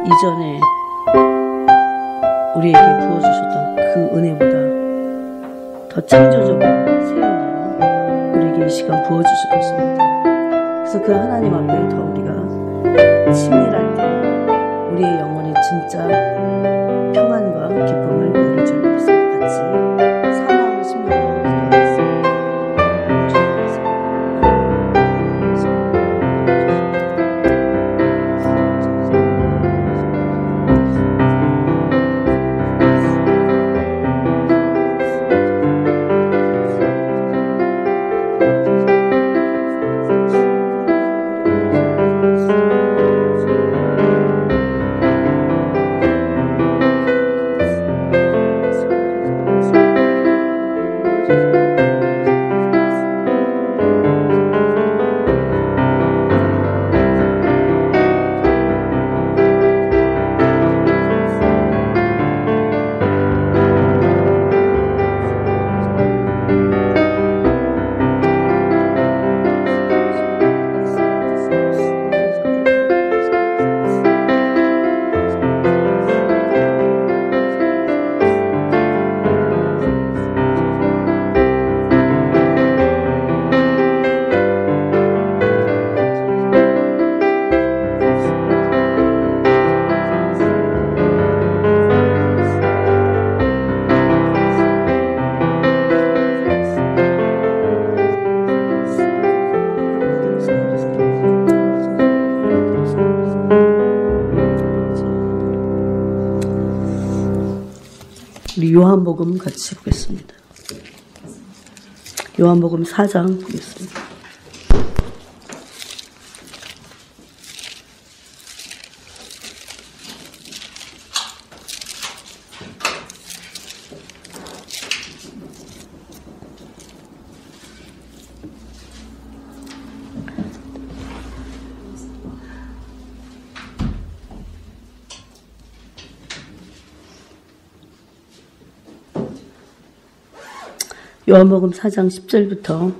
이전에 우리에게 부어주셨던 그 은혜보다 더 창조적으로 새 은혜로 우리에게 이 시간 부어주실 것입니다. 그래서 그 하나님 앞에 더 우리가 친밀할 때 우리의 영혼이 진짜 평안과 기쁨을 누릴 줄 믿습니다. 같이 사모하는 신문으로 기도하겠습니다. 우리 요한복음 같이 보겠습니다. 요한복음 4장 보겠습니다. 요한복음 4장 10절부터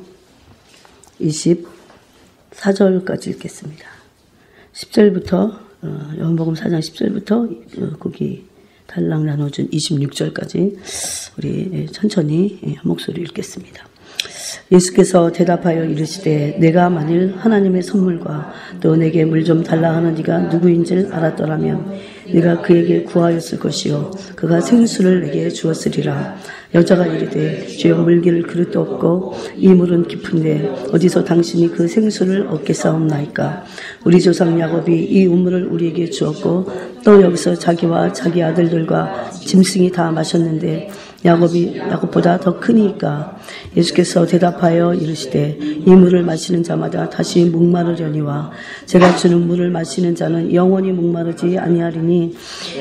24절까지 읽겠습니다. 10절부터 요한복음 4장 10절부터 거기 달랑 나눠준 26절까지 우리 천천히 한 목소리 읽겠습니다. 예수께서 대답하여 이르시되 내가 만일 하나님의 선물과 또 내게 물 좀 달라 하는 이가 누구인지를 알았더라면 네가 그에게 구하였을 것이요 그가 생수를 내게 주었으리라. 여자가 이르되 주여 물기를 그릇도 없고 이 물은 깊은데 어디서 당신이 그 생수를 얻겠사옵나이까. 우리 조상 야곱이 이 우물을 우리에게 주었고 또 여기서 자기와 자기 아들들과 짐승이 다 마셨는데 야곱이 야곱보다 더 크니까. 예수께서 대답하여 이르시되 이 물을 마시는 자마다 다시 목마르려니와 제가 주는 물을 마시는 자는 영원히 목마르지 아니하리니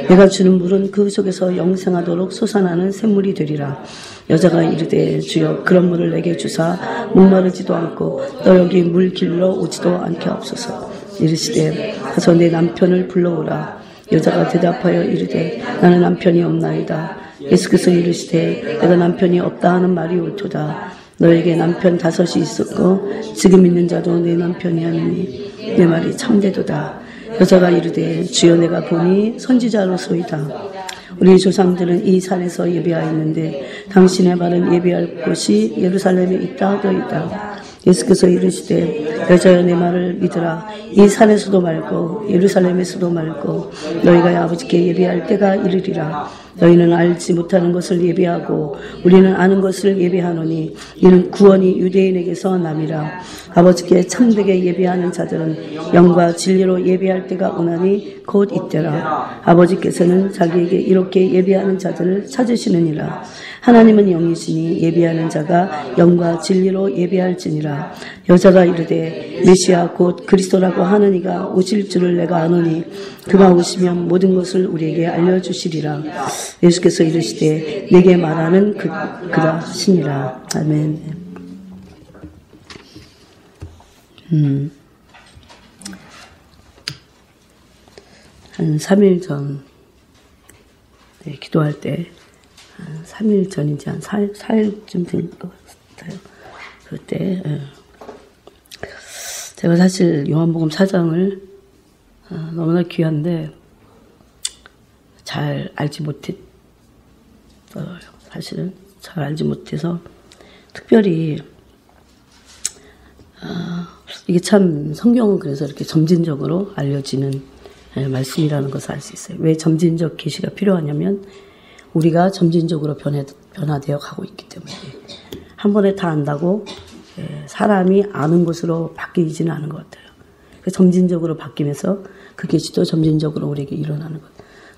내가 주는 물은 그 속에서 영생하도록 솟아나는 샘물이 되리라. 여자가 이르되 주여 그런 물을 내게 주사 목마르지도 않고 또 여기 물 길러 오지도 않게 하옵소서. 이르시되 가서 내 남편을 불러오라. 여자가 대답하여 이르되 나는 남편이 없나이다. 예수께서 이르시되 내가 남편이 없다 하는 말이 옳도다. 너에게 남편 5이 있었고 지금 있는 자도 내 남편이 아니니 내 말이 참되도다. 여자가 이르되 주여 내가 보니 선지자로소이다. 우리 조상들은 이 산에서 예배하였는데 당신의 말은 예배할 곳이 예루살렘에 있다 하더이다. 예수께서 이르시되 여자여 내 말을 믿으라. 이 산에서도 말고 예루살렘에서도 말고 너희가 아버지께 예배할 때가 이르리라. 너희는 알지 못하는 것을 예배하고 우리는 아는 것을 예배하노니 이는 구원이 유대인에게서 남이라. 아버지께 참되게 예배하는 자들은 영과 진리로 예배할 때가 오나니 곧 이때라. 아버지께서는 자기에게 이렇게 예배하는 자들을 찾으시느니라. 하나님은 영이시니 예배하는 자가 영과 진리로 예배할지니라. 여자가 이르되 메시아 곧 그리스도라고 하는 이가 오실 줄을 내가 아노니 그가 오시면 모든 것을 우리에게 알려주시리라. 예수께서 이르시되 내게 말하는 그라 하시니라. 아멘. 한 3일 전 기도할 때 한 3일 전인지 한 4일쯤 된 것 같아요. 그때 제가 사실 요한복음 4장을 너무나 귀한데 잘 알지 못했어요. 사실은 잘 알지 못해서 특별히 이게 참 성경은 그래서 이렇게 점진적으로 알려지는 말씀이라는 것을 알 수 있어요. 왜 점진적 계시가 필요하냐면 우리가 점진적으로 변화되어 가고 있기 때문에 한 번에 다 안다고 사람이 아는 것으로 바뀌지는 않은 것 같아요. 점진적으로 바뀌면서 그 계시도 점진적으로 우리에게 일어나는 것.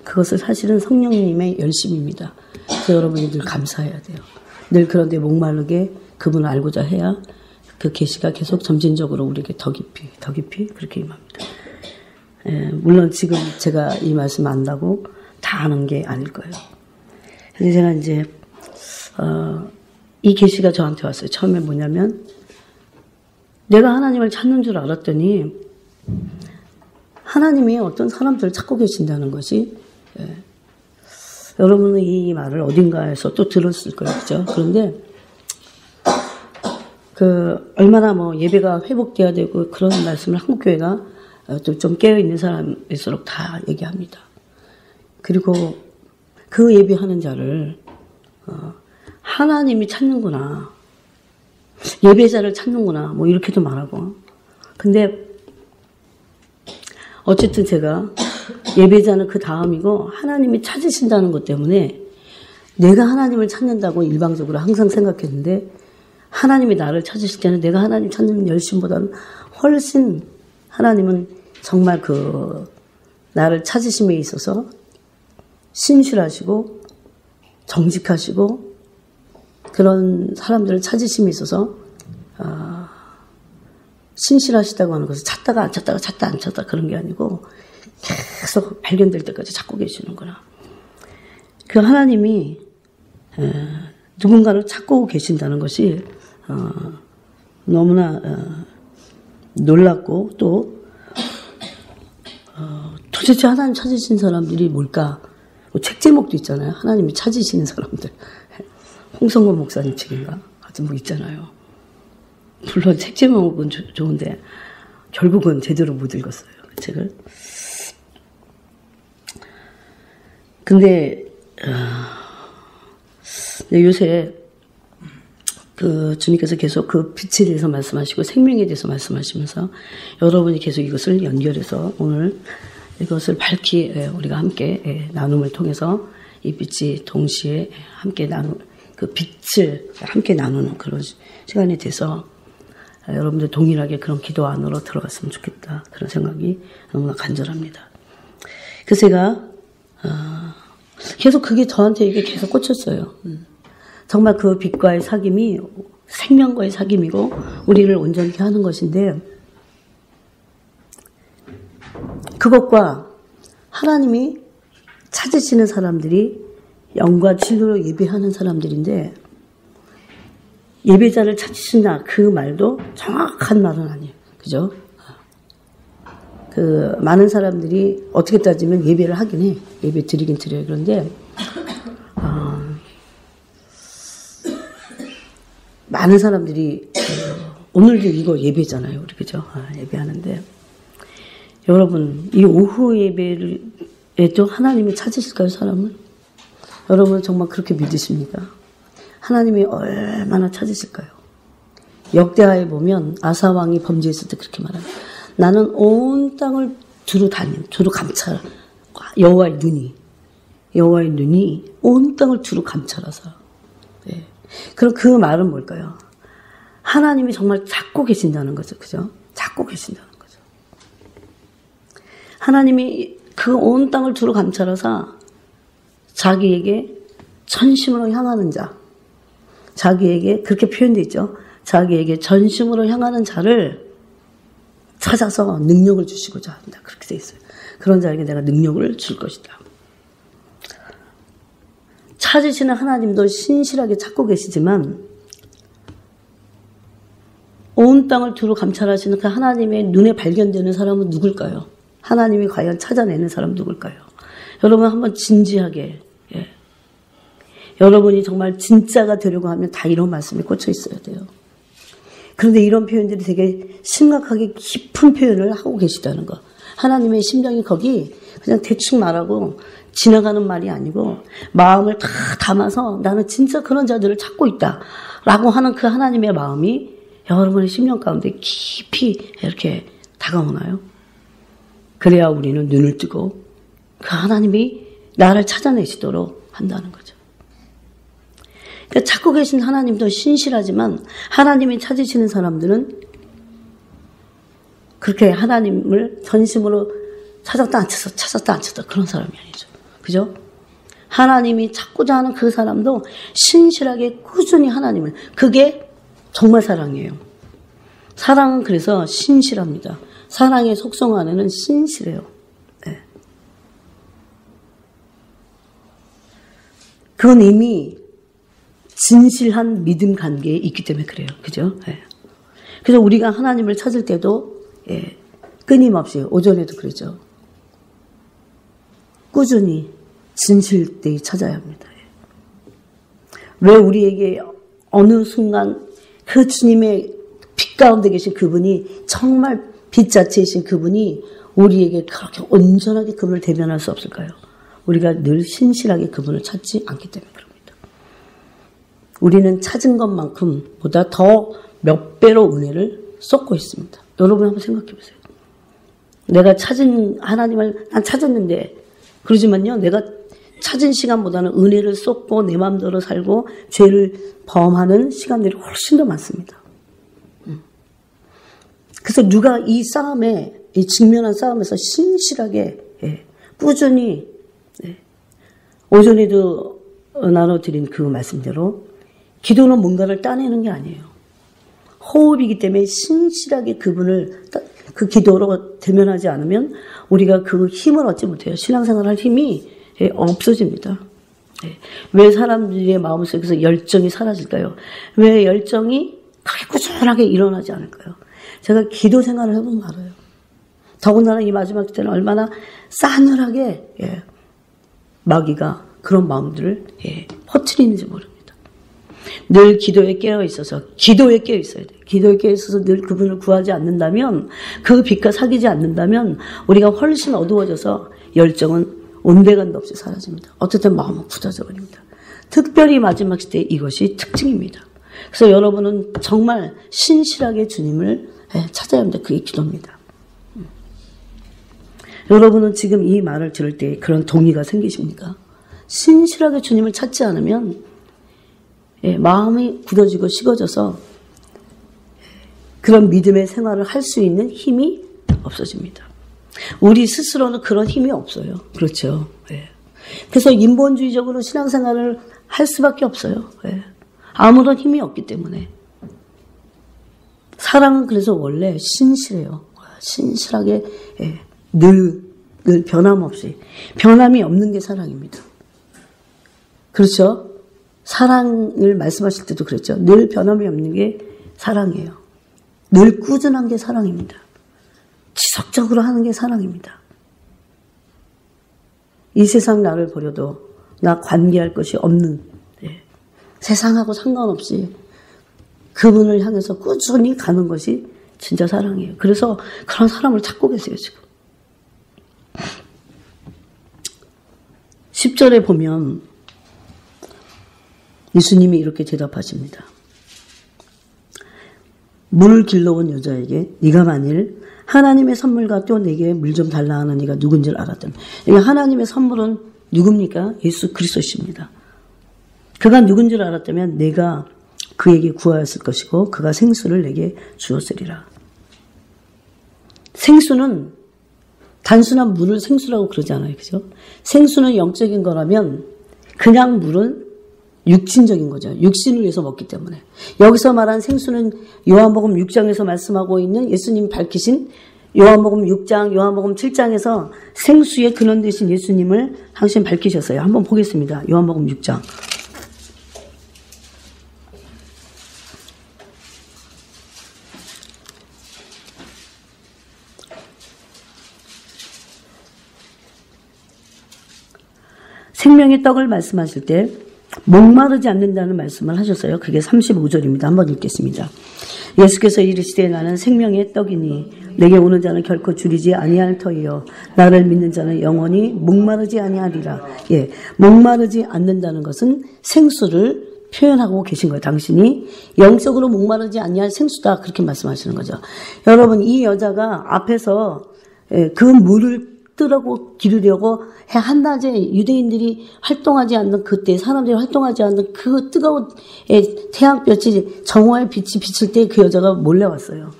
그것을 사실은 성령님의 열심입니다. 그래서 여러분이 늘 감사해야 돼요. 늘 그런데 목마르게 그분을 알고자 해야 그 계시가 계속 점진적으로 우리에게 더 깊이 그렇게 임합니다. 물론 지금 제가 이 말씀 안다고 다 아는 게 아닐 거예요. 그래서 제가 이제 이 계시가 저한테 왔어요. 처음에 뭐냐면 내가 하나님을 찾는 줄 알았더니 하나님이 어떤 사람들을 찾고 계신다는 것이 여러분은 이 말을 어딘가에서 또 들었을 거예요. 그죠? 그런데 얼마나 예배가 회복돼야 되고 그런 말씀을 한국교회가 또 좀 깨어있는 사람일수록 다 얘기합니다. 그리고 그 예배하는 자를 하나님이 찾는구나. 예배자를 찾는구나. 이렇게도 말하고. 근데 어쨌든 제가 예배자는 그 다음이고 하나님이 찾으신다는 것 때문에 내가 하나님을 찾는다고 일방적으로 항상 생각했는데 하나님이 나를 찾으실 때는 내가 하나님 찾는 열심보다는 훨씬 하나님은 정말 나를 찾으심에 있어서 신실하시고 정직하시고 그런 사람들을 찾으심에 있어서 신실하시다고 하는 것은 찾다가 안 찾다 그런 게 아니고 계속 발견될 때까지 찾고 계시는구나. 그 하나님이 누군가를 찾고 계신다는 것이 너무나 놀랍고 또 도대체 하나님 찾으신 사람들이 뭘까? 책 제목도 있잖아요. 하나님이 찾으시는 사람들. 홍성곤 목사님 책인가? 하여튼 있잖아요. 물론 책 제목은 좋은데 결국은 제대로 못 읽었어요. 그 책을. 근데 요새 주님께서 계속 그 빛에 대해서 말씀하시고 생명에 대해서 말씀하시면서 여러분이 계속 이것을 연결해서 오늘 이것을 밝히 우리가 함께 나눔을 통해서 이 빛이 동시에 함께 그 빛을 함께 나누는 그런 시간이 돼서 여러분들 동일하게 그런 기도 안으로 들어갔으면 좋겠다. 그런 생각이 너무나 간절합니다. 그래서 제가 계속 그게 저한테 이게 계속 꽂혔어요. 정말 그 빛과의 사귐이 생명과의 사귐이고 우리를 온전히 하는 것인데 그것과 하나님이 찾으시는 사람들이 영과 진리로 예배하는 사람들인데 예배자를 찾으신다 그 말도 정확한 말은 아니에요. 그죠? 많은 사람들이 어떻게 따지면 예배를 하긴 해. 예배 드리긴 드려요. 그런데 많은 사람들이 오늘도 이거 예배잖아요. 우리 그죠? 예배하는데 여러분 이 오후 예배에도 하나님이 찾으실까요? 사람을? 여러분 정말 그렇게 믿으십니까? 하나님이 얼마나 찾으실까요? 역대하에 보면 아사 왕이 범죄했을 때 그렇게 말합니다. 나는 온 땅을 두루 감찰. 여호와의 눈이 온 땅을 두루 감찰하사. 네. 그럼 그 말은 뭘까요? 하나님이 정말 찾고 계신다는 거죠. 그죠? 찾고 계신다는 거죠. 하나님이 그 온 땅을 두루 감찰하사 자기에게 전심으로 향하는 자. 자기에게 그렇게 표현되어 있죠. 자기에게 전심으로 향하는 자를 찾아서 능력을 주시고자 한다. 그렇게 되어 있어요. 그런 자에게 내가 능력을 줄 것이다. 찾으시는 하나님도 신실하게 찾고 계시지만 온 땅을 두루 감찰하시는 그 하나님의 눈에 발견되는 사람은 누굴까요? 하나님이 과연 찾아내는 사람 누굴까요? 여러분 한번 진지하게 여러분이 정말 진짜가 되려고 하면 다 이런 말씀이 꽂혀 있어야 돼요. 그런데 이런 표현들이 되게 심각하게 깊은 표현을 하고 계시다는 거. 하나님의 심정이 거기 그냥 대충 말하고 지나가는 말이 아니고 마음을 다 담아서 나는 진짜 그런 자들을 찾고 있다 라고 하는 그 하나님의 마음이 여러분의 심령 가운데 깊이 이렇게 다가오나요? 그래야 우리는 눈을 뜨고 그 하나님이 나를 찾아내시도록 한다는 거죠. 그러니까 찾고 계신 하나님도 신실하지만 하나님이 찾으시는 사람들은 그렇게 하나님을 전심으로 찾았다 안 찾았다 그런 사람이 아니죠. 그죠? 하나님이 찾고자 하는 그 사람도 신실하게 꾸준히 하나님을, 그게 정말 사랑이에요. 사랑은 그래서 신실합니다. 사랑의 속성 안에는 신실해요. 네. 그건 이미 진실한 믿음 관계에 있기 때문에 그래요. 그죠? 네. 그래서 우리가 하나님을 찾을 때도 끊임없이, 오전에도 그랬죠. 꾸준히 진실되이 찾아야 합니다. 왜 우리에게 어느 순간 그 주님의 빛 가운데 계신 그분이, 정말 빛 자체이신 그분이 우리에게 그렇게 온전하게 그분을 대면할 수 없을까요? 우리가 늘 신실하게 그분을 찾지 않기 때문에 그럽니다. 우리는 찾은 것만큼보다 더 몇 배로 은혜를 쏟고 있습니다. 여러분 한번 생각해 보세요. 내가 찾은 하나님을 난 찾았는데, 그러지만요, 내가 찾은 시간보다는 은혜를 쏟고 내 마음대로 살고 죄를 범하는 시간들이 훨씬 더 많습니다. 그래서 누가 이 싸움에, 이 직면한 싸움에서 신실하게 꾸준히, 오전에도 나눠드린 그 말씀대로 기도는 뭔가를 따내는 게 아니에요. 호흡이기 때문에 신실하게 그분을 그 기도로 대면하지 않으면 우리가 그 힘을 얻지 못해요. 신앙생활 할 힘이 없어집니다. 왜 사람들의 마음속에서 열정이 사라질까요? 왜 열정이 그렇게 꾸준하게 일어나지 않을까요? 제가 기도 생활을 해보면 알아요. 더군다나 이 마지막 때는 얼마나 싸늘하게 마귀가 그런 마음들을 퍼뜨리는지 모릅니다. 늘 기도에 깨어 있어서, 기도에 깨어 있어야 돼요. 기도에 깨어 있어서 늘 그분을 구하지 않는다면, 그 빛과 사귀지 않는다면 우리가 훨씬 어두워져서 열정은 온데간도 없이 사라집니다. 어쨌든 마음은 굳어져 버립니다. 특별히 마지막 시대에 이것이 특징입니다. 그래서 여러분은 정말 신실하게 주님을 찾아야 합니다. 그게 기도입니다. 여러분은 지금 이 말을 들을 때 그런 동의가 생기십니까? 신실하게 주님을 찾지 않으면 마음이 굳어지고 식어져서 그런 믿음의 생활을 할 수 있는 힘이 없어집니다. 우리 스스로는 그런 힘이 없어요. 그렇죠. 그래서 인본주의적으로 신앙생활을 할 수밖에 없어요. 아무런 힘이 없기 때문에. 사랑은 그래서 원래 신실해요. 신실하게 늘 변함없이. 변함이 없는 게 사랑입니다. 그렇죠? 사랑을 말씀하실 때도 그랬죠. 늘 변함이 없는 게 사랑이에요. 늘 꾸준한 게 사랑입니다. 지속적으로 하는 게 사랑입니다. 이 세상 나를 버려도 나 관계할 것이 없는, 세상하고 상관없이 그분을 향해서 꾸준히 가는 것이 진짜 사랑이에요. 그래서 그런 사람을 찾고 계세요, 지금. 10절에 보면 예수님이 이렇게 대답하십니다. 물을 길러온 여자에게 네가 만일 하나님의 선물과 또 내게 물 좀 달라 하는 네가 누군지를 알았다면, 그러니까 하나님의 선물은 누굽니까? 예수 그리스도십니다. 그가 누군지를 알았다면 내가 그에게 구하였을 것이고 그가 생수를 내게 주었으리라. 생수는 단순한 물을 생수라고 그러지 않아요. 그죠? 생수는 영적인 거라면 그냥 물은 육신적인 거죠. 육신을 위해서 먹기 때문에. 여기서 말한 생수는 요한복음 6장에서 말씀하고 있는 예수님이 밝히신 요한복음 6장, 요한복음 7장에서 생수의 근원 되신 예수님을 당신 밝히셨어요. 한번 보겠습니다. 요한복음 6장. 생명의 떡을 말씀하실 때 목마르지 않는다는 말씀을 하셨어요. 그게 35절입니다. 한번 읽겠습니다. 예수께서 이르시되 나는 생명의 떡이니 내게 오는 자는 결코 줄이지 아니할 터이요 나를 믿는 자는 영원히 목마르지 아니하리라. 예, 목마르지 않는다는 것은 생수를 표현하고 계신 거예요. 당신이 영적으로 목마르지 아니할 생수다 그렇게 말씀하시는 거죠. 여러분 이 여자가 앞에서 그 물을 뜨라고 기르려고 한낮에 유대인들이 활동하지 않는 그때 사람들이 활동하지 않는 그 뜨거운 태양볕이 정오의 빛이 비칠 때 그 여자가 몰래 왔어요.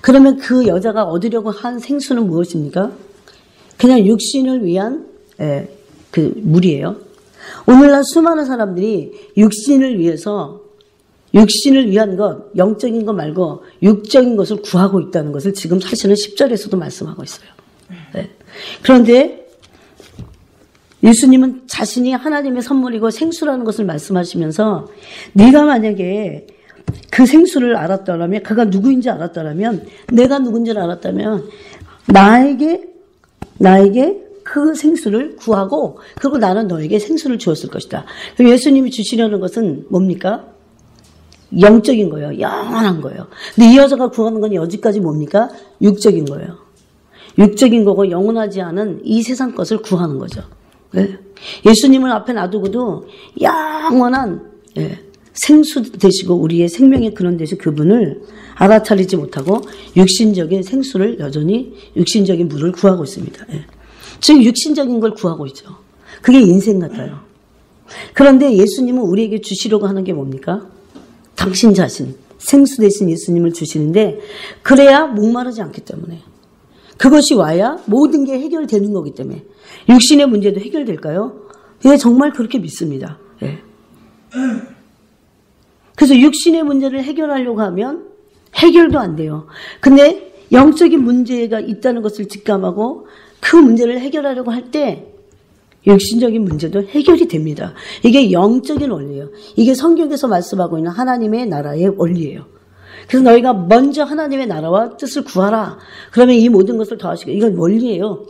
그러면 그 여자가 얻으려고 한 생수는 무엇입니까? 그냥 육신을 위한 그 물이에요. 오늘날 수많은 사람들이 육신을 위한 것, 영적인 것 말고 육적인 것을 구하고 있다는 것을 지금 사실은 10절에서도 말씀하고 있어요. 네. 그런데 예수님은 자신이 하나님의 선물이고 생수라는 것을 말씀하시면서 네가 만약에 그 생수를 알았더라면, 그가 누구인지 알았더라면, 내가 누군지를 알았다면 나에게 그 생수를 구하고 그리고 나는 너에게 생수를 주었을 것이다. 그럼 예수님이 주시려는 것은 뭡니까? 영적인 거예요. 영원한 거예요. 근데 이 여자가 구하는 건 여지까지 뭡니까? 육적인 거예요. 육적인 거고 영원하지 않은 이 세상 것을 구하는 거죠. 네. 예수님을 앞에 놔두고도 영원한 생수 되시고 우리의 생명의 근원 되신 그분을 알아차리지 못하고 육신적인 생수를 여전히 육신적인 물을 구하고 있습니다. 즉 육신적인 걸 구하고 있죠. 그게 인생 같아요. 그런데 예수님은 우리에게 주시려고 하는 게 뭡니까? 당신 자신, 생수 되신 예수님을 주시는데 그래야 목마르지 않기 때문에 그것이 와야 모든 게 해결되는 거기 때문에 육신의 문제도 해결될까요? 예, 정말 그렇게 믿습니다. 예. 그래서 육신의 문제를 해결하려고 하면 해결도 안 돼요. 근데 영적인 문제가 있다는 것을 직감하고 그 문제를 해결하려고 할 때 육신적인 문제도 해결이 됩니다. 이게 영적인 원리예요. 이게 성경에서 말씀하고 있는 하나님의 나라의 원리예요. 그래서 너희가 먼저 하나님의 나라와 뜻을 구하라. 그러면 이 모든 것을 더하시고 이건 원리예요.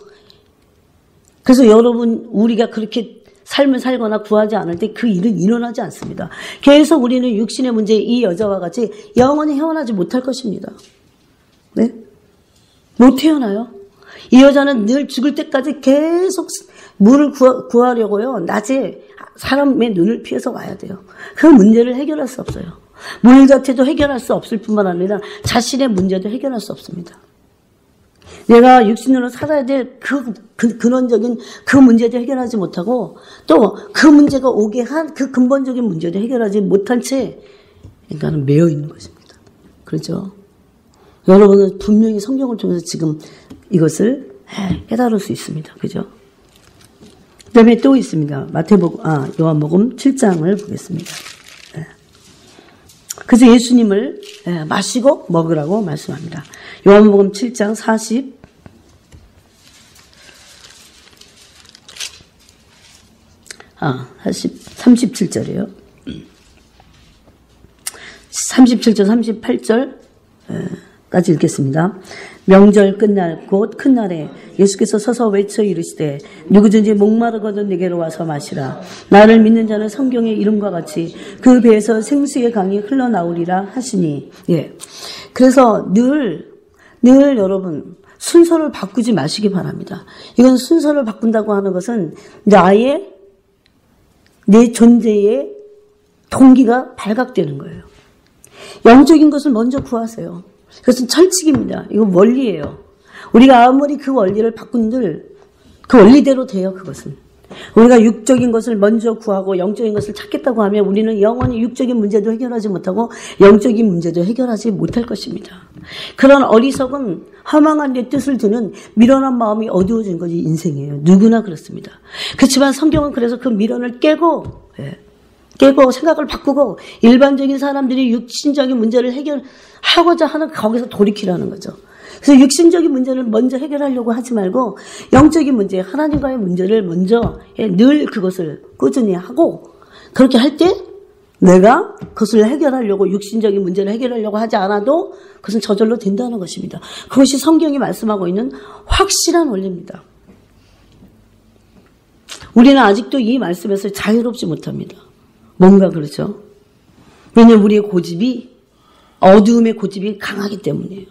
그래서 여러분 우리가 그렇게 삶을 살거나 구하지 않을 때 그 일은 일어나지 않습니다. 계속 우리는 육신의 문제 이 여자와 같이 영원히 헤어나지 못할 것입니다. 네? 못 태어나요. 이 여자는 늘 죽을 때까지 계속 물을 구하려고요. 낮에 사람의 눈을 피해서 와야 돼요. 그 문제를 해결할 수 없어요. 물 자체도 해결할 수 없을 뿐만 아니라 자신의 문제도 해결할 수 없습니다. 내가 육신으로 살아야 될 근원적인 그 문제도 해결하지 못하고 또 그 문제가 오게 한 그 근본적인 문제도 해결하지 못한 채 인간은 매여 있는 것입니다. 그렇죠? 여러분은 분명히 성경을 통해서 지금 이것을 깨달을 수 있습니다. 그죠? 그 다음에 또 있습니다. 요한복음 7장을 보겠습니다. 그래서 예수님을 마시고 먹으라고 말씀합니다. 요한복음 7장 37절이에요. 37절, 38절까지 읽겠습니다. 명절 끝날 곧 큰 날에 예수께서 서서 외쳐 이르시되 누구든지 목마르거든 내게로 와서 마시라. 나를 믿는 자는 성경의 이름과 같이 그 배에서 생수의 강이 흘러나오리라 하시니. 예. 그래서 늘 여러분 순서를 바꾸지 마시기 바랍니다. 이건 순서를 바꾼다고 하는 것은 내 존재의 동기가 발각되는 거예요. 영적인 것을 먼저 구하세요. 그것은 철칙입니다. 이건 원리예요. 우리가 아무리 그 원리를 바꾼들 그 원리대로 돼요. 그것은. 우리가 육적인 것을 먼저 구하고 영적인 것을 찾겠다고 하면 우리는 영원히 육적인 문제도 해결하지 못하고 영적인 문제도 해결하지 못할 것입니다. 그런 어리석은 허망한 내 뜻을 두는 미련한 마음이 어두워진 것이 인생이에요. 누구나 그렇습니다. 그렇지만 성경은 그래서 그 미련을 깨고 생각을 바꾸고 일반적인 사람들이 육신적인 문제를 해결하고자 하는 거기서 돌이키라는 거죠. 그래서 육신적인 문제를 먼저 해결하려고 하지 말고 영적인 문제, 하나님과의 문제를 먼저 늘 그것을 꾸준히 하고 그렇게 할 때 내가 그것을 해결하려고 육신적인 문제를 해결하려고 하지 않아도 그것은 저절로 된다는 것입니다. 그것이 성경이 말씀하고 있는 확실한 원리입니다. 우리는 아직도 이 말씀에서 자유롭지 못합니다. 뭔가 그렇죠. 왜냐하면 우리의 고집이 어두움의 고집이 강하기 때문이에요.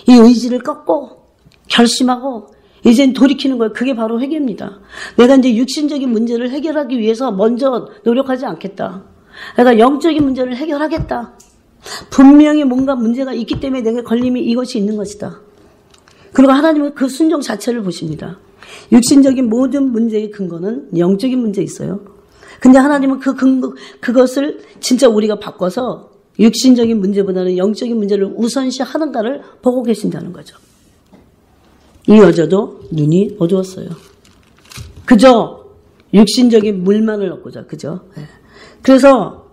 이 의지를 꺾고 결심하고 이젠 돌이키는 거예요. 그게 바로 회개입니다. 내가 이제 육신적인 문제를 해결하기 위해서 먼저 노력하지 않겠다. 내가 영적인 문제를 해결하겠다. 분명히 뭔가 문제가 있기 때문에 내게 걸림이 이것이 있는 것이다. 그리고 하나님은 그 순종 자체를 보십니다. 육신적인 모든 문제의 근거는 영적인 문제에 있어요. 근데 하나님은 그것을 진짜 우리가 바꿔서 육신적인 문제보다는 영적인 문제를 우선시 하는가를 보고 계신다는 거죠. 이 여자도 눈이 어두웠어요. 그저 육신적인 물만을 얻고자, 그죠? 그래서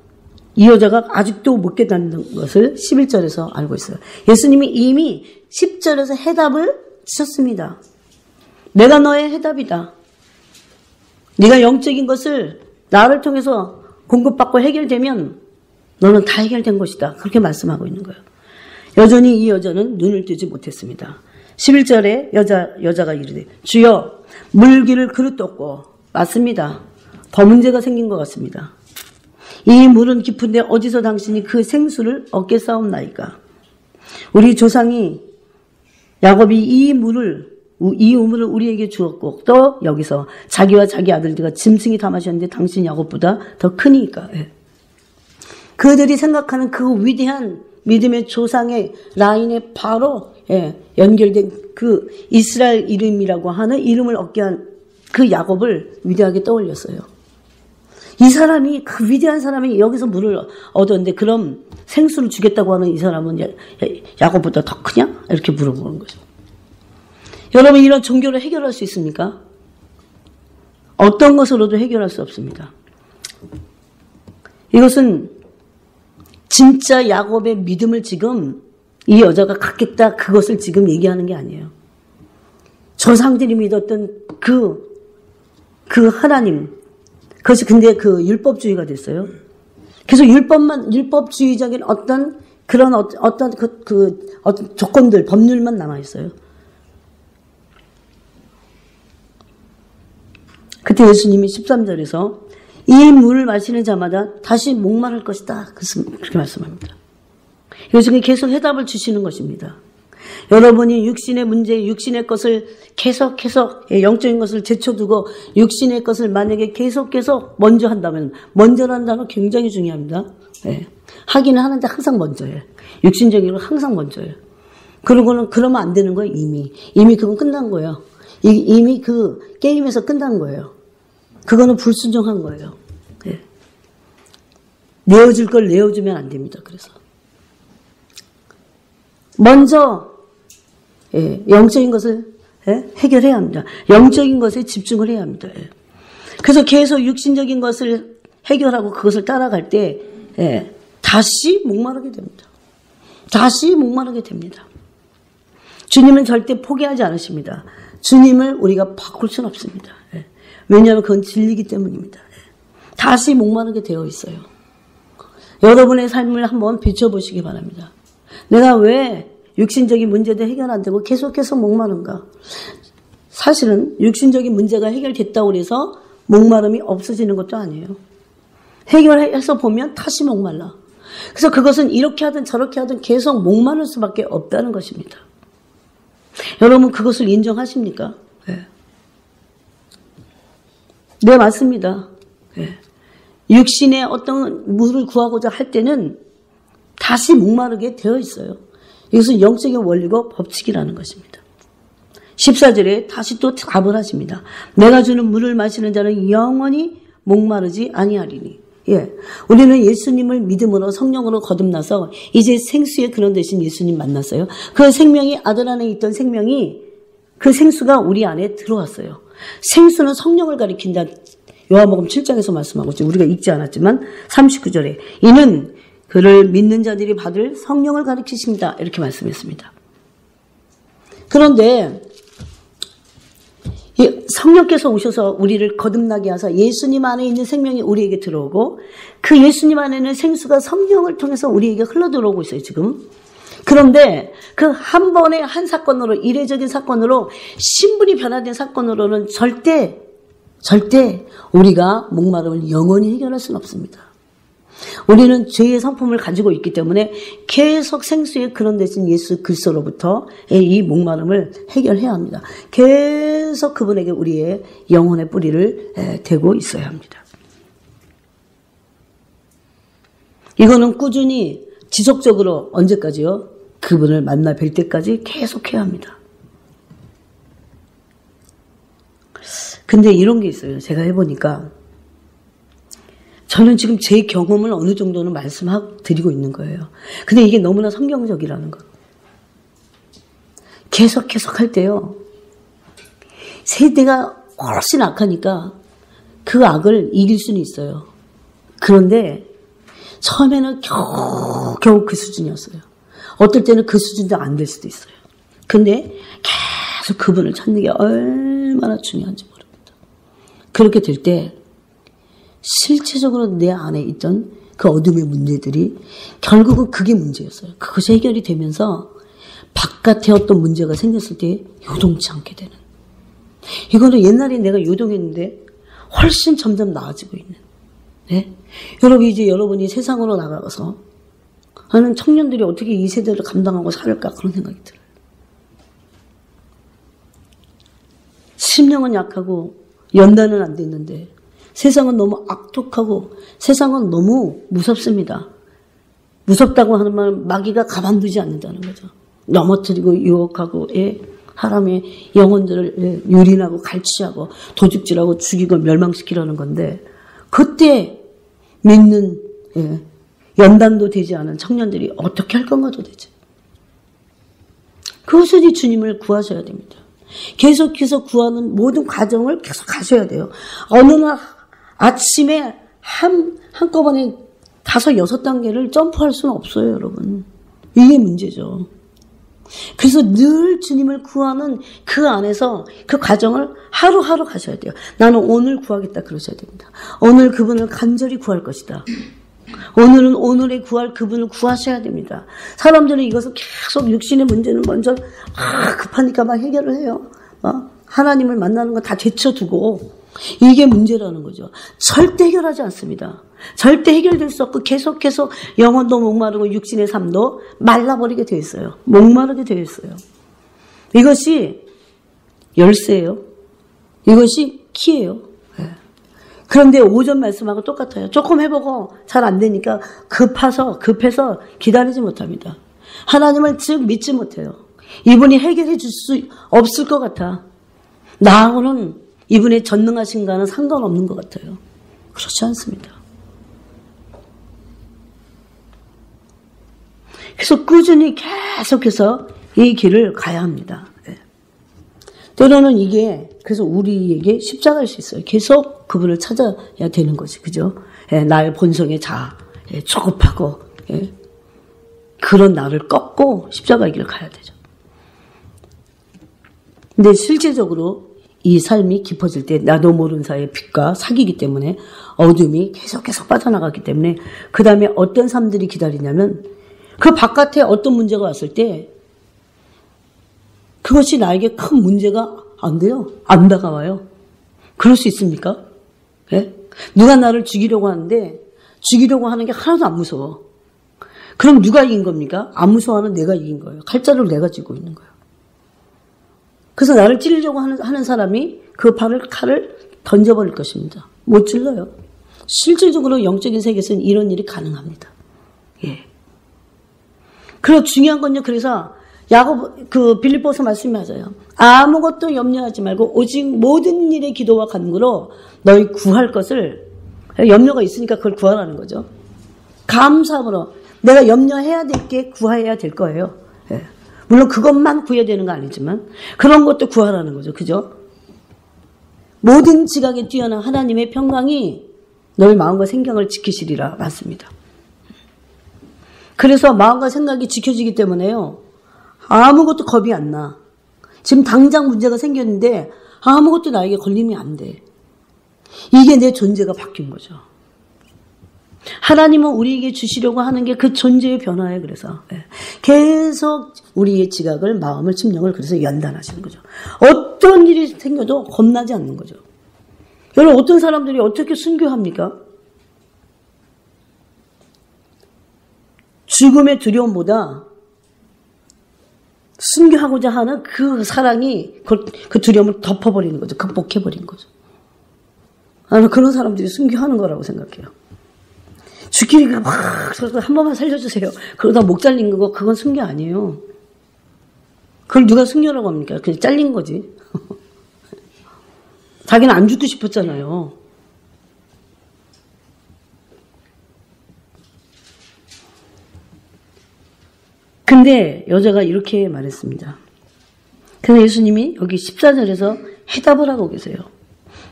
이 여자가 아직도 못 깨닫는 것을 11절에서 알고 있어요. 예수님이 이미 10절에서 해답을 주셨습니다. 내가 너의 해답이다. 네가 영적인 것을 나를 통해서 공급받고 해결되면 너는 다 해결된 것이다. 그렇게 말씀하고 있는 거예요. 여전히 이 여자는 눈을 뜨지 못했습니다. 11절에 여자가 이르되 주여 물기를 그릇도 없고 맞습니다. 더 문제가 생긴 것 같습니다. 이 물은 깊은데 어디서 당신이 그 생수를 얻겠사옵나이까. 우리 조상이 야곱이 이 우물을 우리에게 주었고 또 여기서 자기와 자기 아들들과 짐승이 다 마셨는데 당신 야곱보다 더 크니까. 그들이 생각하는 그 위대한 믿음의 조상의 라인에 바로 연결된 그 이스라엘 이름이라고 하는 이름을 얻게 한 그 야곱을 위대하게 떠올렸어요. 이 사람이, 그 위대한 사람이 여기서 물을 얻었는데 그럼 생수를 주겠다고 하는 이 사람은 야곱보다 더 크냐? 이렇게 물어보는 거죠. 여러분, 이런 종교를 해결할 수 있습니까? 어떤 것으로도 해결할 수 없습니다. 이것은 진짜 야곱의 믿음을 지금 이 여자가 갖겠다, 그것을 지금 얘기하는 게 아니에요. 조상들이 믿었던 그 하나님, 그것이 근데 그 율법주의가 됐어요. 그래서 율법주의적인 어떤 조건들, 법률만 남아있어요. 그때 예수님이 13절에서 이 물을 마시는 자마다 다시 목마를 것이다. 그렇게 말씀합니다. 예수님이 계속 해답을 주시는 것입니다. 여러분이 육신의 문제, 육신의 것을 계속 영적인 것을 제쳐두고 육신의 것을 만약에 계속 먼저 한다면, 먼저라는 단어 굉장히 중요합니다. 하기는 하는데 항상 먼저예요. 육신적인 건 항상 먼저예요. 그러면 안 되는 거예요. 이미 그건 끝난 거예요. 이미 그 게임에서 끝난 거예요. 그거는 불순종한 거예요. 내어줄 걸 내어주면 안 됩니다. 그래서 먼저 영적인 것을 해결해야 합니다. 영적인 것에 집중을 해야 합니다. 그래서 계속 육신적인 것을 해결하고 그것을 따라갈 때 다시 목마르게 됩니다. 다시 목마르게 됩니다. 주님은 절대 포기하지 않으십니다. 주님을 우리가 바꿀 수는 없습니다. 왜냐하면 그건 진리이기 때문입니다. 다시 목마르게 되어 있어요. 여러분의 삶을 한번 비춰보시기 바랍니다. 내가 왜 육신적인 문제도 해결 안 되고 계속해서 목마른가? 사실은 육신적인 문제가 해결됐다고 해서 목마름이 없어지는 것도 아니에요. 해결해서 보면 다시 목말라. 그래서 그것은 이렇게 하든 저렇게 하든 계속 목마를 수밖에 없다는 것입니다. 여러분 그것을 인정하십니까? 네, 맞습니다. 육신의 어떤 물을 구하고자 할 때는 다시 목마르게 되어 있어요. 이것은 영적인 원리고 법칙이라는 것입니다. 14절에 다시 또 답을 하십니다. 내가 주는 물을 마시는 자는 영원히 목마르지 아니하리니. 우리는 예수님을 믿음으로 성령으로 거듭나서 이제 생수의 근원 되신 예수님 만났어요. 그 생명이 아들 안에 있던 생명이 그 생수가 우리 안에 들어왔어요. 생수는 성령을 가리킨다. 요한복음 7장에서 말씀하고 있죠. 우리가 읽지 않았지만 39절에 이는 그를 믿는 자들이 받을 성령을 가리키십니다. 이렇게 말씀했습니다. 그런데 성령께서 오셔서 우리를 거듭나게 하사 예수님 안에 있는 생명이 우리에게 들어오고 그 예수님 안에는 생수가 성령을 통해서 우리에게 흘러들어오고 있어요. 지금. 그런데 그 한 번의 한 사건으로, 이례적인 사건으로, 신분이 변화된 사건으로는 절대 우리가 목마름을 영원히 해결할 수는 없습니다. 우리는 죄의 성품을 가지고 있기 때문에 계속 생수의 근원 되신 예수 그리스도로부터 이 목마름을 해결해야 합니다. 계속 그분에게 우리의 영혼의 뿌리를 대고 있어야 합니다. 이거는 꾸준히 지속적으로 언제까지요? 그분을 만나 뵐 때까지 계속해야 합니다. 근데 이런 게 있어요. 제가 해보니까 저는 지금 제 경험을 어느 정도는 말씀드리고 있는 거예요. 근데 이게 너무나 성경적이라는 거. 계속 할 때요. 세대가 훨씬 악하니까 그 악을 이길 수는 있어요. 그런데 처음에는 겨우 그 수준이었어요. 어떨 때는 그 수준도 안 될 수도 있어요. 근데 계속 그분을 찾는 게 얼마나 중요한지 모릅니다. 그렇게 될 때 실체적으로 내 안에 있던 그 어둠의 문제들이 결국은 그게 문제였어요. 그것이 해결이 되면서 바깥에 어떤 문제가 생겼을 때 요동치 않게 되는. 이거는 옛날에 내가 요동했는데 훨씬 점점 나아지고 있는. 네? 여러분이 세상으로 나가서 하는 청년들이 어떻게 이 세대를 감당하고 살을까 그런 생각이 들어요. 심령은 약하고 연단은 안 됐는데 세상은 너무 악독하고 세상은 너무 무섭습니다. 무섭다고 하는 말은 마귀가 가만두지 않는다는 거죠. 넘어뜨리고 유혹하고 사람의 영혼들을 유린하고 갈취하고 도둑질하고 죽이고 멸망시키려는 건데 그때 믿는 연단도 되지 않은 청년들이 어떻게 할 건가 도대체. 그것이 주님을 구하셔야 됩니다. 계속해서 구하는 모든 과정을 계속 가셔야 돼요. 어느 날 아침에 한꺼번에 5, 6단계를 점프할 수는 없어요, 여러분. 이게 문제죠. 그래서 늘 주님을 구하는 그 안에서 그 과정을 하루하루 가셔야 돼요. 나는 오늘 구하겠다 그러셔야 됩니다. 오늘 그분을 간절히 구할 것이다. 오늘은 오늘에 구할 그분을 구하셔야 됩니다. 사람들은 이것을 계속 육신의 문제는 먼저 급하니까 막 해결을 해요. 하나님을 만나는 거 다 제쳐두고 이게 문제라는 거죠. 절대 해결하지 않습니다. 절대 해결될 수 없고 계속해서 영혼도 목마르고 육신의 삶도 말라버리게 되어 있어요. 목마르게 되어 있어요. 이것이 열쇠예요. 이것이 키예요. 그런데 오전 말씀하고 똑같아요. 조금 해보고 잘 안 되니까 급해서 기다리지 못합니다. 하나님을 즉 믿지 못해요. 이분이 해결해 줄 수 없을 것 같아. 나하고는 이분의 전능하신가는 상관없는 것 같아요. 그렇지 않습니다. 그래서 꾸준히 계속해서 이 길을 가야 합니다. 때로는 이게 그래서 우리에게 십자가일 수 있어요. 계속 그분을 찾아야 되는 것이 그죠? 나의 본성의 자아, 조급하고 그런 나를 꺾고 십자가의 길을 가야 되죠. 근데 실제적으로 이 삶이 깊어질 때 나도 모르는 사이에 빛과 사귀기 때문에 어둠이 계속 빠져나가기 때문에 그 다음에 어떤 삶들이 기다리냐면 그 바깥에 어떤 문제가 왔을 때 그것이 나에게 큰 문제가 안 돼요. 안 다가와요. 그럴 수 있습니까? 누가 나를 죽이려고 하는데 죽이려고 하는 게 하나도 안 무서워. 그럼 누가 이긴 겁니까? 안 무서워하는 내가 이긴 거예요. 칼자루를 내가 쥐고 있는 거예요. 그래서 나를 찌르려고 하는 사람이 그 칼을 던져버릴 것입니다. 못 찔러요. 실질적으로 영적인 세계에서는 이런 일이 가능합니다. 그리고 중요한 건요. 그래서 빌립보서 말씀이 맞아요. 아무것도 염려하지 말고 오직 모든 일의 기도와 간구로 너희 구할 것을 염려가 있으니까 그걸 구하라는 거죠. 감사함으로 내가 염려해야 될 게 구해야 될 거예요. 물론 그것만 구해야 되는 거 아니지만 그런 것도 구하라는 거죠. 그죠? 모든 지각에 뛰어난 하나님의 평강이 너희 마음과 생각을 지키시리라. 맞습니다. 그래서 마음과 생각이 지켜지기 때문에요. 아무것도 겁이 안 나. 지금 당장 문제가 생겼는데 아무것도 나에게 걸림이 안 돼. 이게 내 존재가 바뀐 거죠. 하나님은 우리에게 주시려고 하는 게 그 존재의 변화예요. 그래서 계속 우리의 지각을, 마음을, 심령을 그래서 연단하시는 거죠. 어떤 일이 생겨도 겁나지 않는 거죠. 여러분 어떤 사람들이 어떻게 순교합니까? 죽음의 두려움보다 순교하고자 하는 그 사랑이 그 두려움을 덮어버리는 거죠. 극복해버린 거죠. 나는 그런 사람들이 순교하는 거라고 생각해요. 죽기를 막 한 번만 살려주세요. 그러다 목 잘린 거 그건 순교 아니에요. 그걸 누가 순교라고 합니까? 그냥 잘린 거지. 자기는 안 죽고 싶었잖아요. 근데 여자가 이렇게 말했습니다. 그래서 예수님이 여기 14절에서 해답을 하고 계세요.